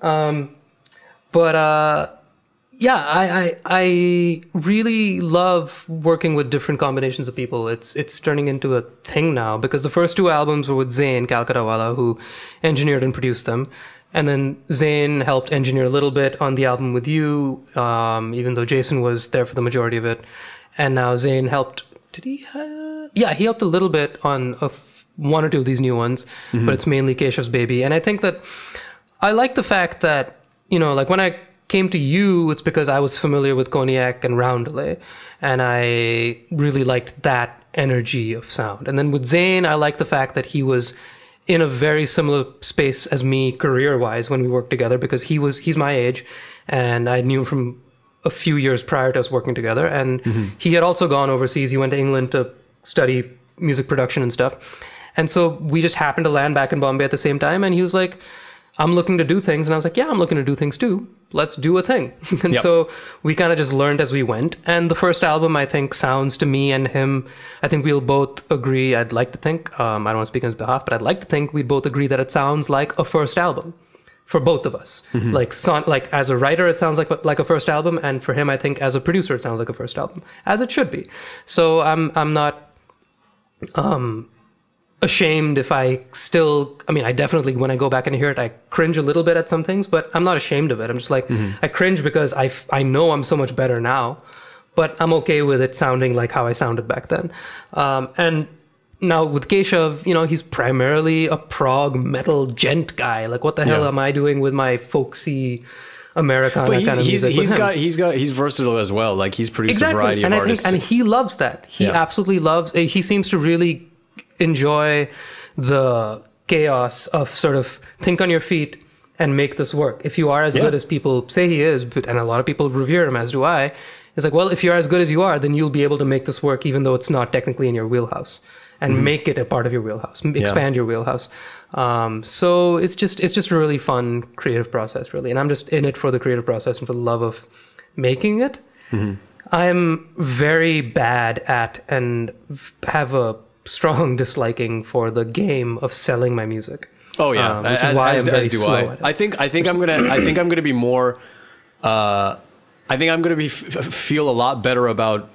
I really love working with different combinations of people. It's turning into a thing now because the first 2 albums were with Zain Calcutta-wala, who engineered and produced them. And then Zain helped engineer a little bit on the album with you, even though Jason was there for the majority of it. And now Zain helped did he? Yeah, he helped a little bit on one or two of these new ones, but it's mainly Keshav's baby. And I think that I like the fact that, you know, like when I came to you, it's because I was familiar with Cognac and Roundelay, and I really liked that energy of sound. And then with Zane, I like the fact that he was in a very similar space as me career-wise when we worked together, because he's my age, and I knew him from a few years prior to us working together. And he had also gone overseas. He went to England to study music production and stuff. And so we just happened to land back in Bombay at the same time. And he was like, I'm looking to do things. And I was like, yeah, I'm looking to do things too. Let's do a thing. And so we kind of just learned as we went. And the first album, I think, sounds to me and him, I think we'll both agree, I'd like to think, I don't want to speak on his behalf, but I'd like to think we'd both agree that it sounds like a first album for both of us. Like as a writer, it sounds like a first album. And for him, I think as a producer, it sounds like a first album, as it should be. So I'm not ashamed if I definitely, when I go back and hear it, I cringe a little bit at some things, but I'm not ashamed of it. I'm just like, I cringe because I know I'm so much better now, but I'm okay with it sounding like how I sounded back then. And now with Keshav, you know, he's primarily a prog metal gent guy. Like, what the hell am I doing with my folksy Americana kind of music? He's versatile as well. Like, he's produced a variety of artists. And he loves that. He absolutely loves, he seems to really enjoy the chaos of sort of think on your feet and make this work. If you are as good as people say he is, and a lot of people revere him, as do I, it's like, well, if you're as good as you are, then you'll be able to make this work even though it's not technically in your wheelhouse, and make it a part of your wheelhouse, expand your wheelhouse. So it's just a really fun creative process, really. And I'm just in it for the creative process and for the love of making it. I'm very bad at and have a strong disliking for the game of selling my music. Oh yeah, which is why I'm very slow at it. I think I'm gonna be more. I think I'm gonna feel a lot better about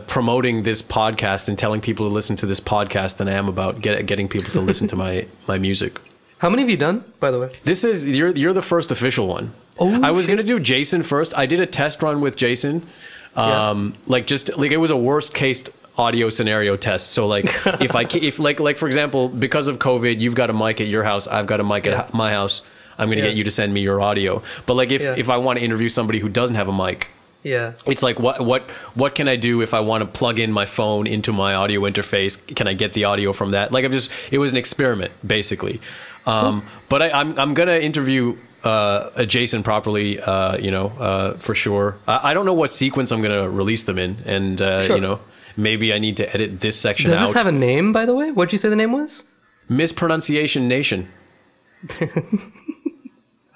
promoting this podcast and telling people to listen to this podcast than I am about getting people to listen to my music. How many have you done, by the way? This is you're the first official one. Oh, I was gonna do Jason first. I did a test run with Jason. It was a worst case audio scenario test. So like if for example, because of COVID, you've got a mic at your house, I've got a mic at my house, I'm going to get you to send me your audio. But like if I want to interview somebody who doesn't have a mic, it's like what can I do if I want to plug in my phone into my audio interface? Can I get the audio from that? Like it was an experiment basically. But I'm going to interview Jason properly, for sure. I don't know what sequence I'm going to release them in, and maybe I need to edit this section out. Does this have a name, by the way? What did you say the name was? Mispronunciation Nation.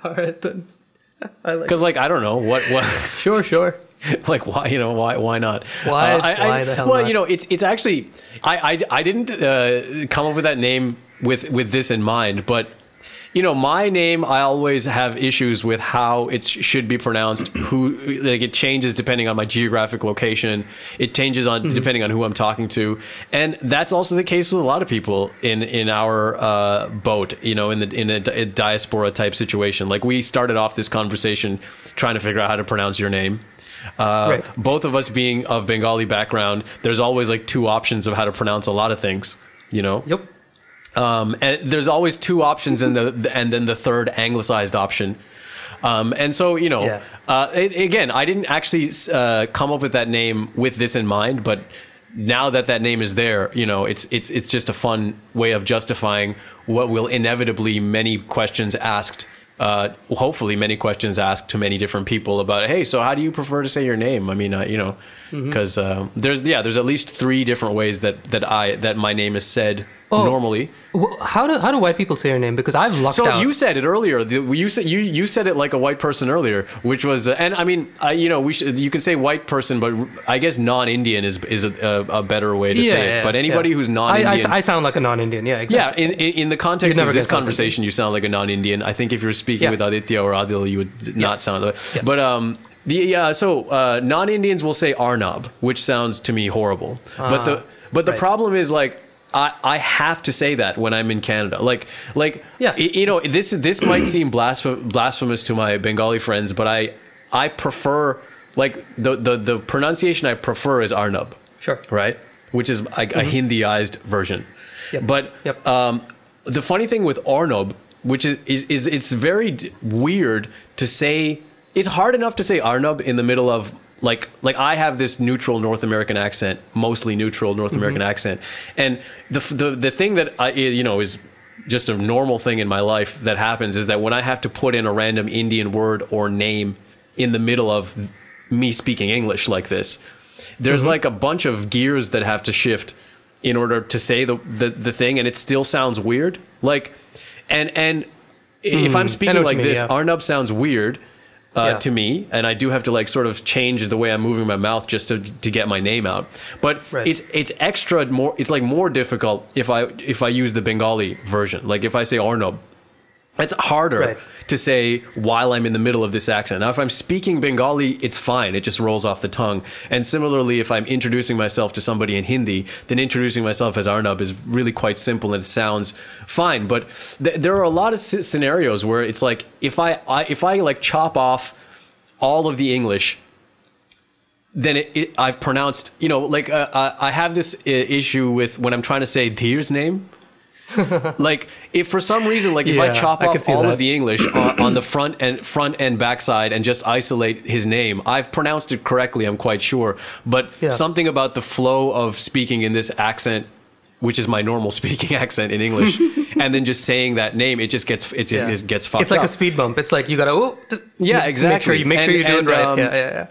All right, then. Because, I don't know what. Sure. Like, why not? Why the hell not? Well, it's actually, I didn't come up with that name with this in mind, but my name, I always have issues with how it should be pronounced. It changes depending on my geographic location. It changes depending on who I'm talking to, and that's also the case with a lot of people in our boat. In a diaspora type situation. Like, we started off this conversation trying to figure out how to pronounce your name. Right. Both of us being of Bengali background, there's always like two options of how to pronounce a lot of things. Yep. And there's always two options and then the third anglicized option. And so, again, I didn't actually come up with that name with this in mind, but now that name is there, it's just a fun way of justifying what will inevitably many questions asked. Hopefully many questions asked to many different people about, hey, so how do you prefer to say your name? I mean, because there's at least 3 different ways that my name is said normally. How do white people say your name? Because I've lucked out. So you said it earlier. You said it like a white person earlier, which was, and I mean, you can say white person, but I guess non-Indian is a better way to say it. But anybody who's non-Indian, I sound like a non-Indian. Yeah, exactly. Yeah. In the context of this conversation, you sound like a non-Indian. I think if you're speaking with Aditya or Adil, you would not sound like. Yes. But non-Indians will say Arnab, which sounds to me horrible. But the problem is, like, I have to say that when I'm in Canada. This might seem blasphemous to my Bengali friends, but I prefer like the pronunciation I prefer is Arnab. Sure. Right? Which is a Hindiized version. Yep. But Yep. The funny thing with Arnab, which is it's very weird to say. It's hard enough to say Arnab in the middle of like I have this neutral North American accent, mostly neutral North American accent, and the thing that I is just a normal thing in my life that happens is that when I have to put in a random Indian word or name in the middle of me speaking English like this, there's like a bunch of gears that have to shift in order to say the thing, and it still sounds weird. Like, and if I'm speaking like this, Arnab sounds weird to me, and I do have to like sort of change the way I'm moving my mouth just to get my name out. But it's extra more. It's like more difficult if I use the Bengali version. Like if I say Arnab, it's harder to say while I'm in the middle of this accent. Now, if I'm speaking Bengali, it's fine. It just rolls off the tongue. And similarly, if I'm introducing myself to somebody in Hindi, then introducing myself as Arnab is really quite simple and it sounds fine. But there are a lot of scenarios where it's like, if I like chop off all of the English, then I've pronounced, like I have this issue with when I'm trying to say Dheer's name. Like if for some reason, like if I chop off all of the English on the front and back side and just isolate his name, I've pronounced it correctly, I'm quite sure. But something about the flow of speaking in this accent, which is my normal speaking accent in English, and then just saying that name, it just gets fucked up. It's like a speed bump. It's like you gotta exactly. Make sure you do it right.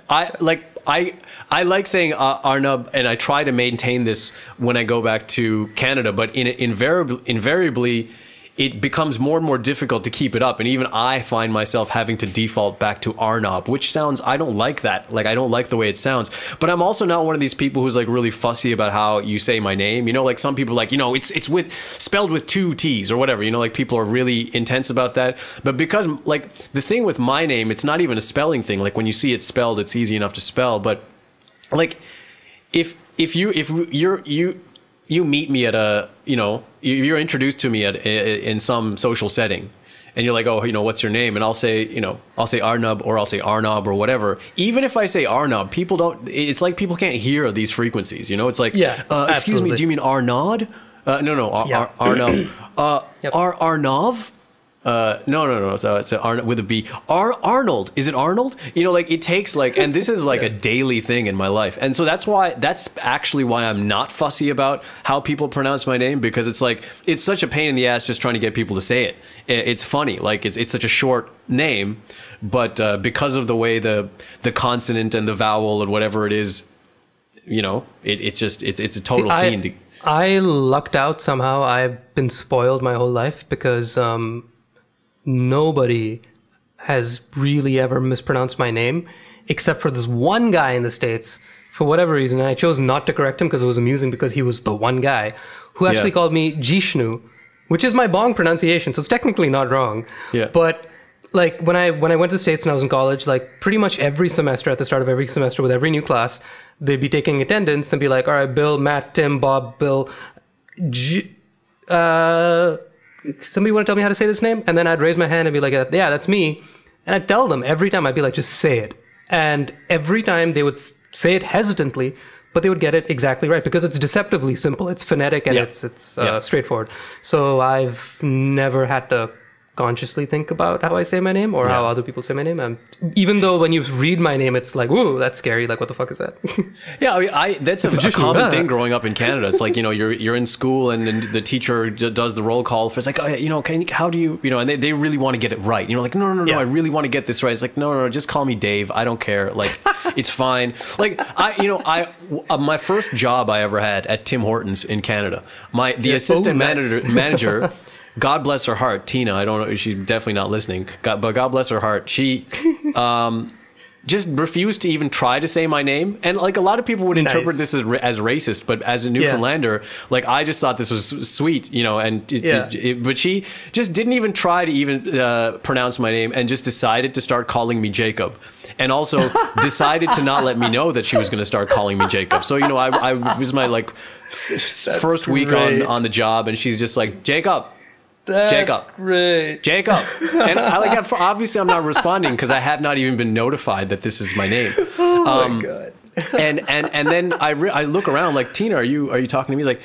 I like saying Arnab, and I try to maintain this when I go back to Canada, but invariably it becomes more and more difficult to keep it up. And even I find myself having to default back to Arnab, which sounds, I don't like that. Like, I don't like the way it sounds. But I'm also not one of these people who's like really fussy about how you say my name. Like some people like, it's spelled with 2 T's or whatever, like people are really intense about that. But because like the thing with my name, it's not even a spelling thing. Like when you see it spelled, it's easy enough to spell. But like if you meet me at a, you're introduced to me in some social setting and you're like, oh, what's your name? And I'll say Arnab, or I'll say Arnab or whatever. Even if I say Arnab, it's like people can't hear these frequencies, it's like, excuse me, do you mean Arnaud? No, Arnab. Arnav? No. So it's with a B. Arnold. Is it Arnold? Like it takes like, and this is like a daily thing in my life. And so that's actually why I'm not fussy about how people pronounce my name, because it's like, it's such a pain in the ass just trying to get people to say it. It's funny. Like it's such a short name, but because of the way the consonant and the vowel and whatever it is, it's a total scene. I lucked out somehow. I've been spoiled my whole life because, nobody has really ever mispronounced my name except for this one guy in the States for whatever reason. And I chose not to correct him because it was amusing, because he was the one guy who actually called me Jishnu, which is my Bong pronunciation. So it's technically not wrong. Yeah. But like when I went to the States and I was in college, like pretty much every semester, at the start of every semester with every new class, they'd be taking attendance and be like, all right, Bill, Matt, Tim, Bob, Bill, somebody want to tell me how to say this name? And then I'd raise my hand and be like, yeah, that's me. And I'd tell them every time, I'd be like, just say it. And every time they would say it hesitantly, but they would get it exactly right, because it's deceptively simple. It's phonetic and it's straightforward. So I've never had to consciously think about how I say my name or how other people say my name. Even though when you read my name, it's like, ooh, that's scary. Like, what the fuck is that? That's a common thing growing up in Canada. It's like, you're in school and then the teacher does the roll call. It's like, how do you, and they really want to get it right. And you're like, no, I really want to get this right. It's like, no, just call me Dave. I don't care. Like, it's fine. Like, my first job I ever had at Tim Hortons in Canada, the assistant manager God bless her heart, Tina. I don't know. She's definitely not listening. But God bless her heart. She just refused to even try to say my name. And like a lot of people would interpret this as racist, but as a Newfoundlander, like I just thought this was sweet, but she just didn't even try to even pronounce my name and just decided to start calling me Jacob. And also decided to not let me know that she was going to start calling me Jacob. So, I was my like first week on the job, and she's just like, Jacob. Jacob. Great. Jacob. And obviously I'm not responding because I have not even been notified that this is my name. Oh my God. and then I look around like, Tina, are you talking to me? Like,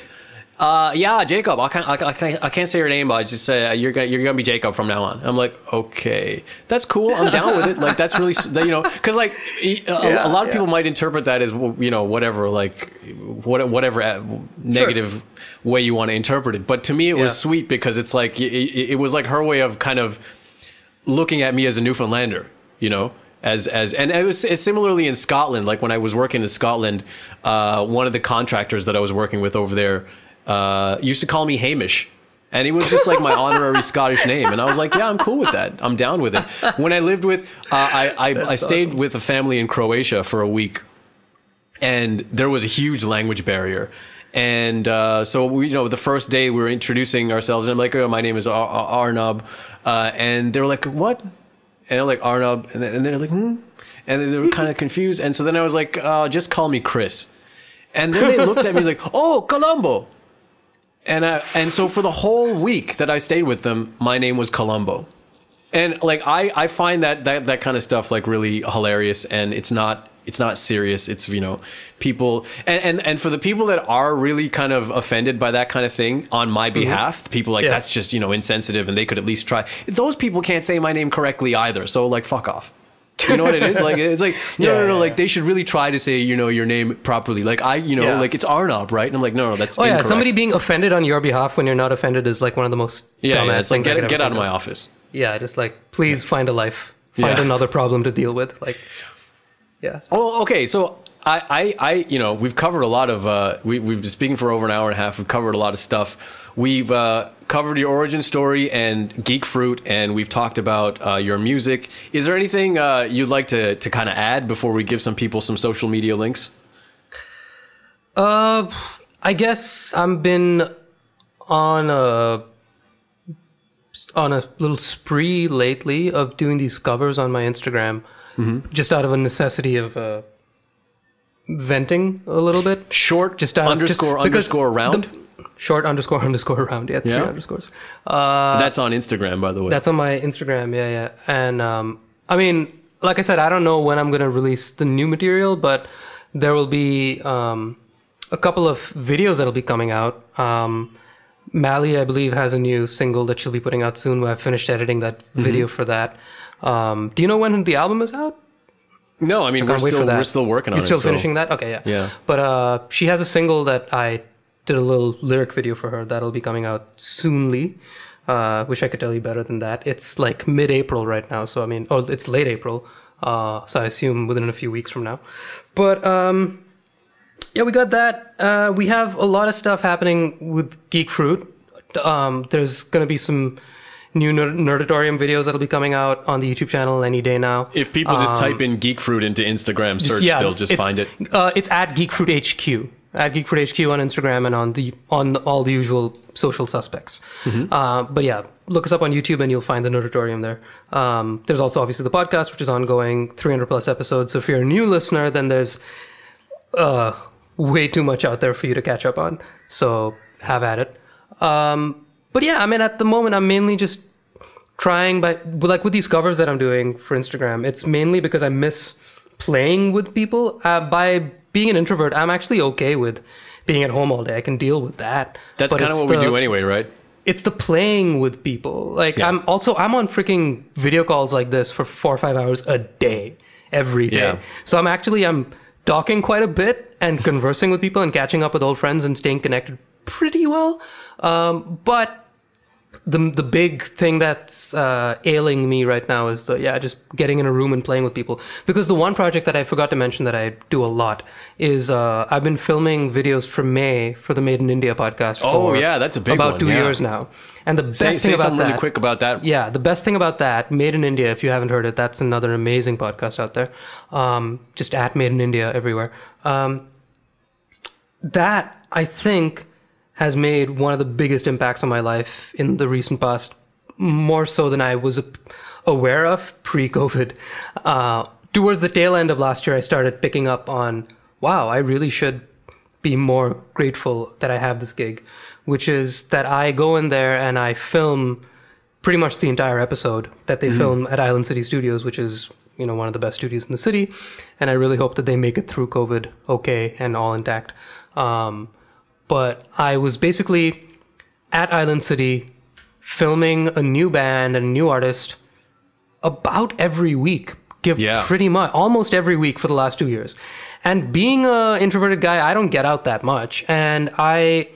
yeah, Jacob. I can't say your name, but I just say you're gonna be Jacob from now on. I'm like, okay, that's cool. I'm down with it. Like, that's really, because like a lot of people might interpret that as, whatever, like whatever negative way you want to interpret it. But to me, it was sweet because it's like it was like her way of kind of looking at me as a Newfoundlander, and it was similarly in Scotland. Like when I was working in Scotland, one of the contractors that I was working with over there used to call me Hamish, and it was just like my honorary Scottish name. And I was like, yeah, I'm cool with that. I'm down with it. When I lived with, I stayed with a family in Croatia for a week, and there was a huge language barrier. And so we, the first day we were introducing ourselves, and I'm like, oh, my name is Arnab, and they were like, what? And I'm like, Arnab, and they're like, and they were kind of confused. And so then I was like, just call me Chris. And then they looked at me like, oh, Colombo. And so for the whole week that I stayed with them, my name was Colombo. And like I find that kind of stuff like really hilarious, and it's not serious. It's people and for the people that are really kind of offended by that kind of thing on my behalf, people like that's just insensitive, and they could at least try. Those people can't say my name correctly either, so like fuck off. You know what it is? Like it's like no. Like they should really try to say your name properly. Like like it's Arnab, right? And I'm like no, that's incorrect. Somebody being offended on your behalf when you're not offended is like one of the most dumbass it's like things. Get out of my office. Yeah, just like please find a life, find another problem to deal with. Like Oh, okay. So I we've covered a lot of we've been speaking for over an hour and a half. We've covered a lot of stuff. We've covered your origin story and Geek Fruit, and we've talked about your music. Is there anything you'd like to kind of add before we give some people some social media links? I guess I've been on a little spree lately of doing these covers on my Instagram, just out of a necessity of venting a little bit. Short, just underscore round. Short underscore round. Yeah, 3 underscores. That's on Instagram, by the way. That's on my Instagram. Yeah. And I mean, like I said, I don't know when I'm going to release the new material, but there will be a couple of videos that'll be coming out. Mally, I believe, has a new single that she'll be putting out soon. I've finished editing that video for that. Do you know when the album is out? No, I mean, we're still working on it. You're still finishing that? Okay, yeah. But she has a single that I did a little lyric video for her that'll be coming out soonly. Wish I could tell you better than that. It's like mid-April right now, so I mean, it's late April, so I assume within a few weeks from now. But we got that. We have a lot of stuff happening with Geek Fruit. There's going to be some new Nerdatorium videos that'll be coming out on the YouTube channel any day now. If people just type in Geek Fruit into Instagram search, they'll just find it. It's at Geek Fruit HQ. At Geek Fruit HQ on Instagram and on all the usual social suspects. But yeah, look us up on YouTube and you'll find the Nerdatorium there. There's also obviously the podcast, which is ongoing, 300 plus episodes. So if you're a new listener, then there's way too much out there for you to catch up on. So have at it. But yeah, I mean, at the moment, I'm mainly just trying with these covers that I'm doing for Instagram. It's mainly because I miss playing with people. By being an introvert, I'm actually okay with being at home all day. I can deal with that. That's kind of what we do anyway, right? It's the playing with people. Like I'm on freaking video calls like this for 4 or 5 hours a day, every day. Yeah. So I'm talking quite a bit and conversing with people and catching up with old friends and staying connected pretty well. But the big thing that's ailing me right now is just getting in a room and playing with people. Because the one project that I forgot to mention that I do a lot is I've been filming videos for May for the Made in India podcast. That's a big one. About 2 years now. And the best thing about that, really quick about that. Yeah, the best thing about that, Made in India, if you haven't heard it, that's another amazing podcast out there. Just at Made in India everywhere. That, I think, has made one of the biggest impacts on my life in the recent past, more so than I was aware of pre-COVID. Towards the tail end of last year, I started picking up on, wow, I really should be more grateful that I have this gig, which is that I go in there and I film pretty much the entire episode that they film at Island City Studios, which is, you know, one of the best studios in the city. And I really hope that they make it through COVID okay and all intact. But I was basically at Island City filming a new band and a new artist about every week. Pretty much almost every week for the last 2 years. And being an introverted guy, I don't get out that much. And I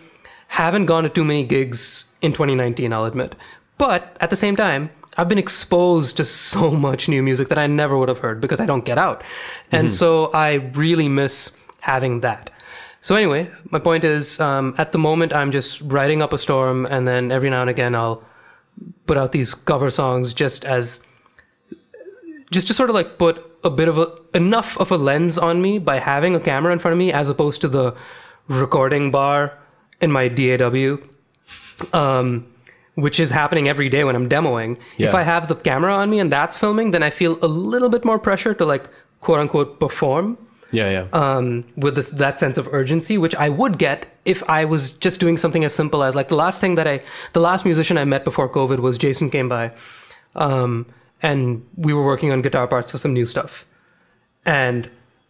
haven't gone to too many gigs in 2019, I'll admit. But at the same time, I've been exposed to so much new music that I never would have heard because I don't get out. And so I really miss having that. So anyway, my point is, at the moment, I'm just writing up a storm, and then every now and again, I'll put out these cover songs just to sort of like put a bit of enough of a lens on me by having a camera in front of me, as opposed to the recording bar in my DAW, which is happening every day when I'm demoing. Yeah. If I have the camera on me and that's filming, then I feel a little bit more pressure to like, quote unquote, perform. With that sense of urgency, which I would get if I was just doing something as simple as like the last musician I met before COVID was Jason came by. And we were working on guitar parts for some new stuff. And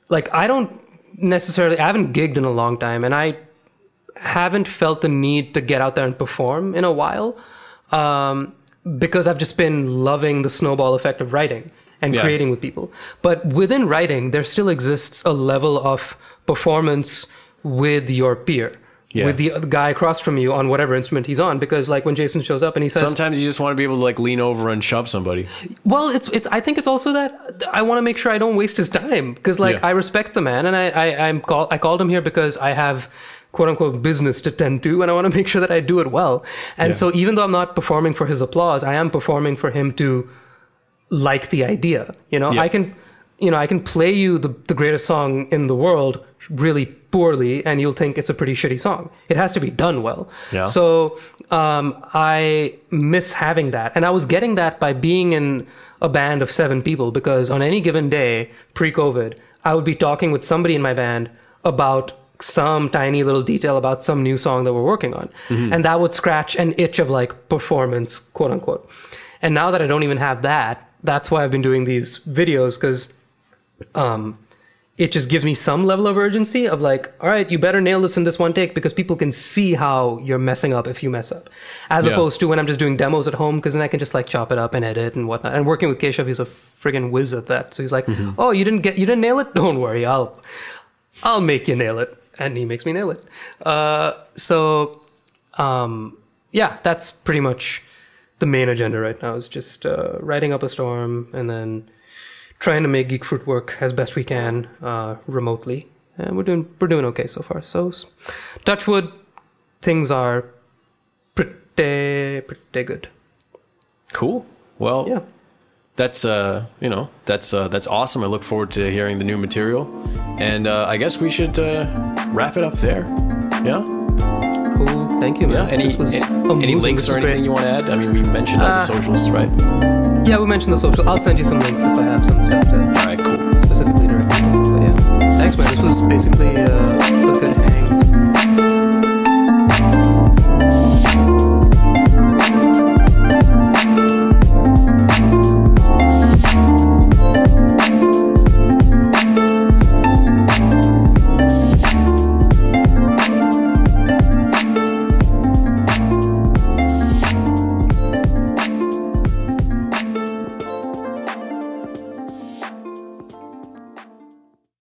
like, I haven't gigged in a long time, and I haven't felt the need to get out there and perform in a while, because I've just been loving the snowball effect of writing and creating with people. But within writing, there still exists a level of performance with your peer. With the guy across from you on whatever instrument he's on, because like when Jason shows up and he says, sometimes you just want to be able to like lean over and shove somebody. Well, I think it's also that I want to make sure I don't waste his time, because like I respect the man, and I called him here because I have quote unquote business to tend to, and I want to make sure that I do it well. And so even though I'm not performing for his applause, I am performing for him to like the idea. You know, I can play you the greatest song in the world really poorly, and you'll think it's a pretty shitty song. It has to be done well. So I miss having that. And I was getting that by being in a band of 7 people, because on any given day, pre-COVID, I would be talking with somebody in my band about some tiny little detail about some new song that we're working on. And that would scratch an itch of like performance, quote unquote. And now that I don't even have that, that's why I've been doing these videos, because it just gives me some level of urgency of like, all right, you better nail this in this one take, because people can see how you're messing up if you mess up, as opposed to when I'm just doing demos at home, because then I can just like chop it up and edit and whatnot. And working with Keshav, he's a friggin' whiz at that. So he's like, oh, you didn't nail it? Don't worry, I'll make you nail it. And he makes me nail it. That's pretty much the main agenda right now, is just writing up a storm and then trying to make Geek Fruit work as best we can remotely, and we're doing okay so far. So, touch wood, things are pretty good. Cool. Well, that's that's awesome. I look forward to hearing the new material, and I guess we should wrap it up there. Yeah. Cool. Thank you, man. Any links or anything you want to add? I mean, we mentioned all the socials, right? Yeah, we mentioned the social. I'll send you some links if I have some stuff there. All right, cool.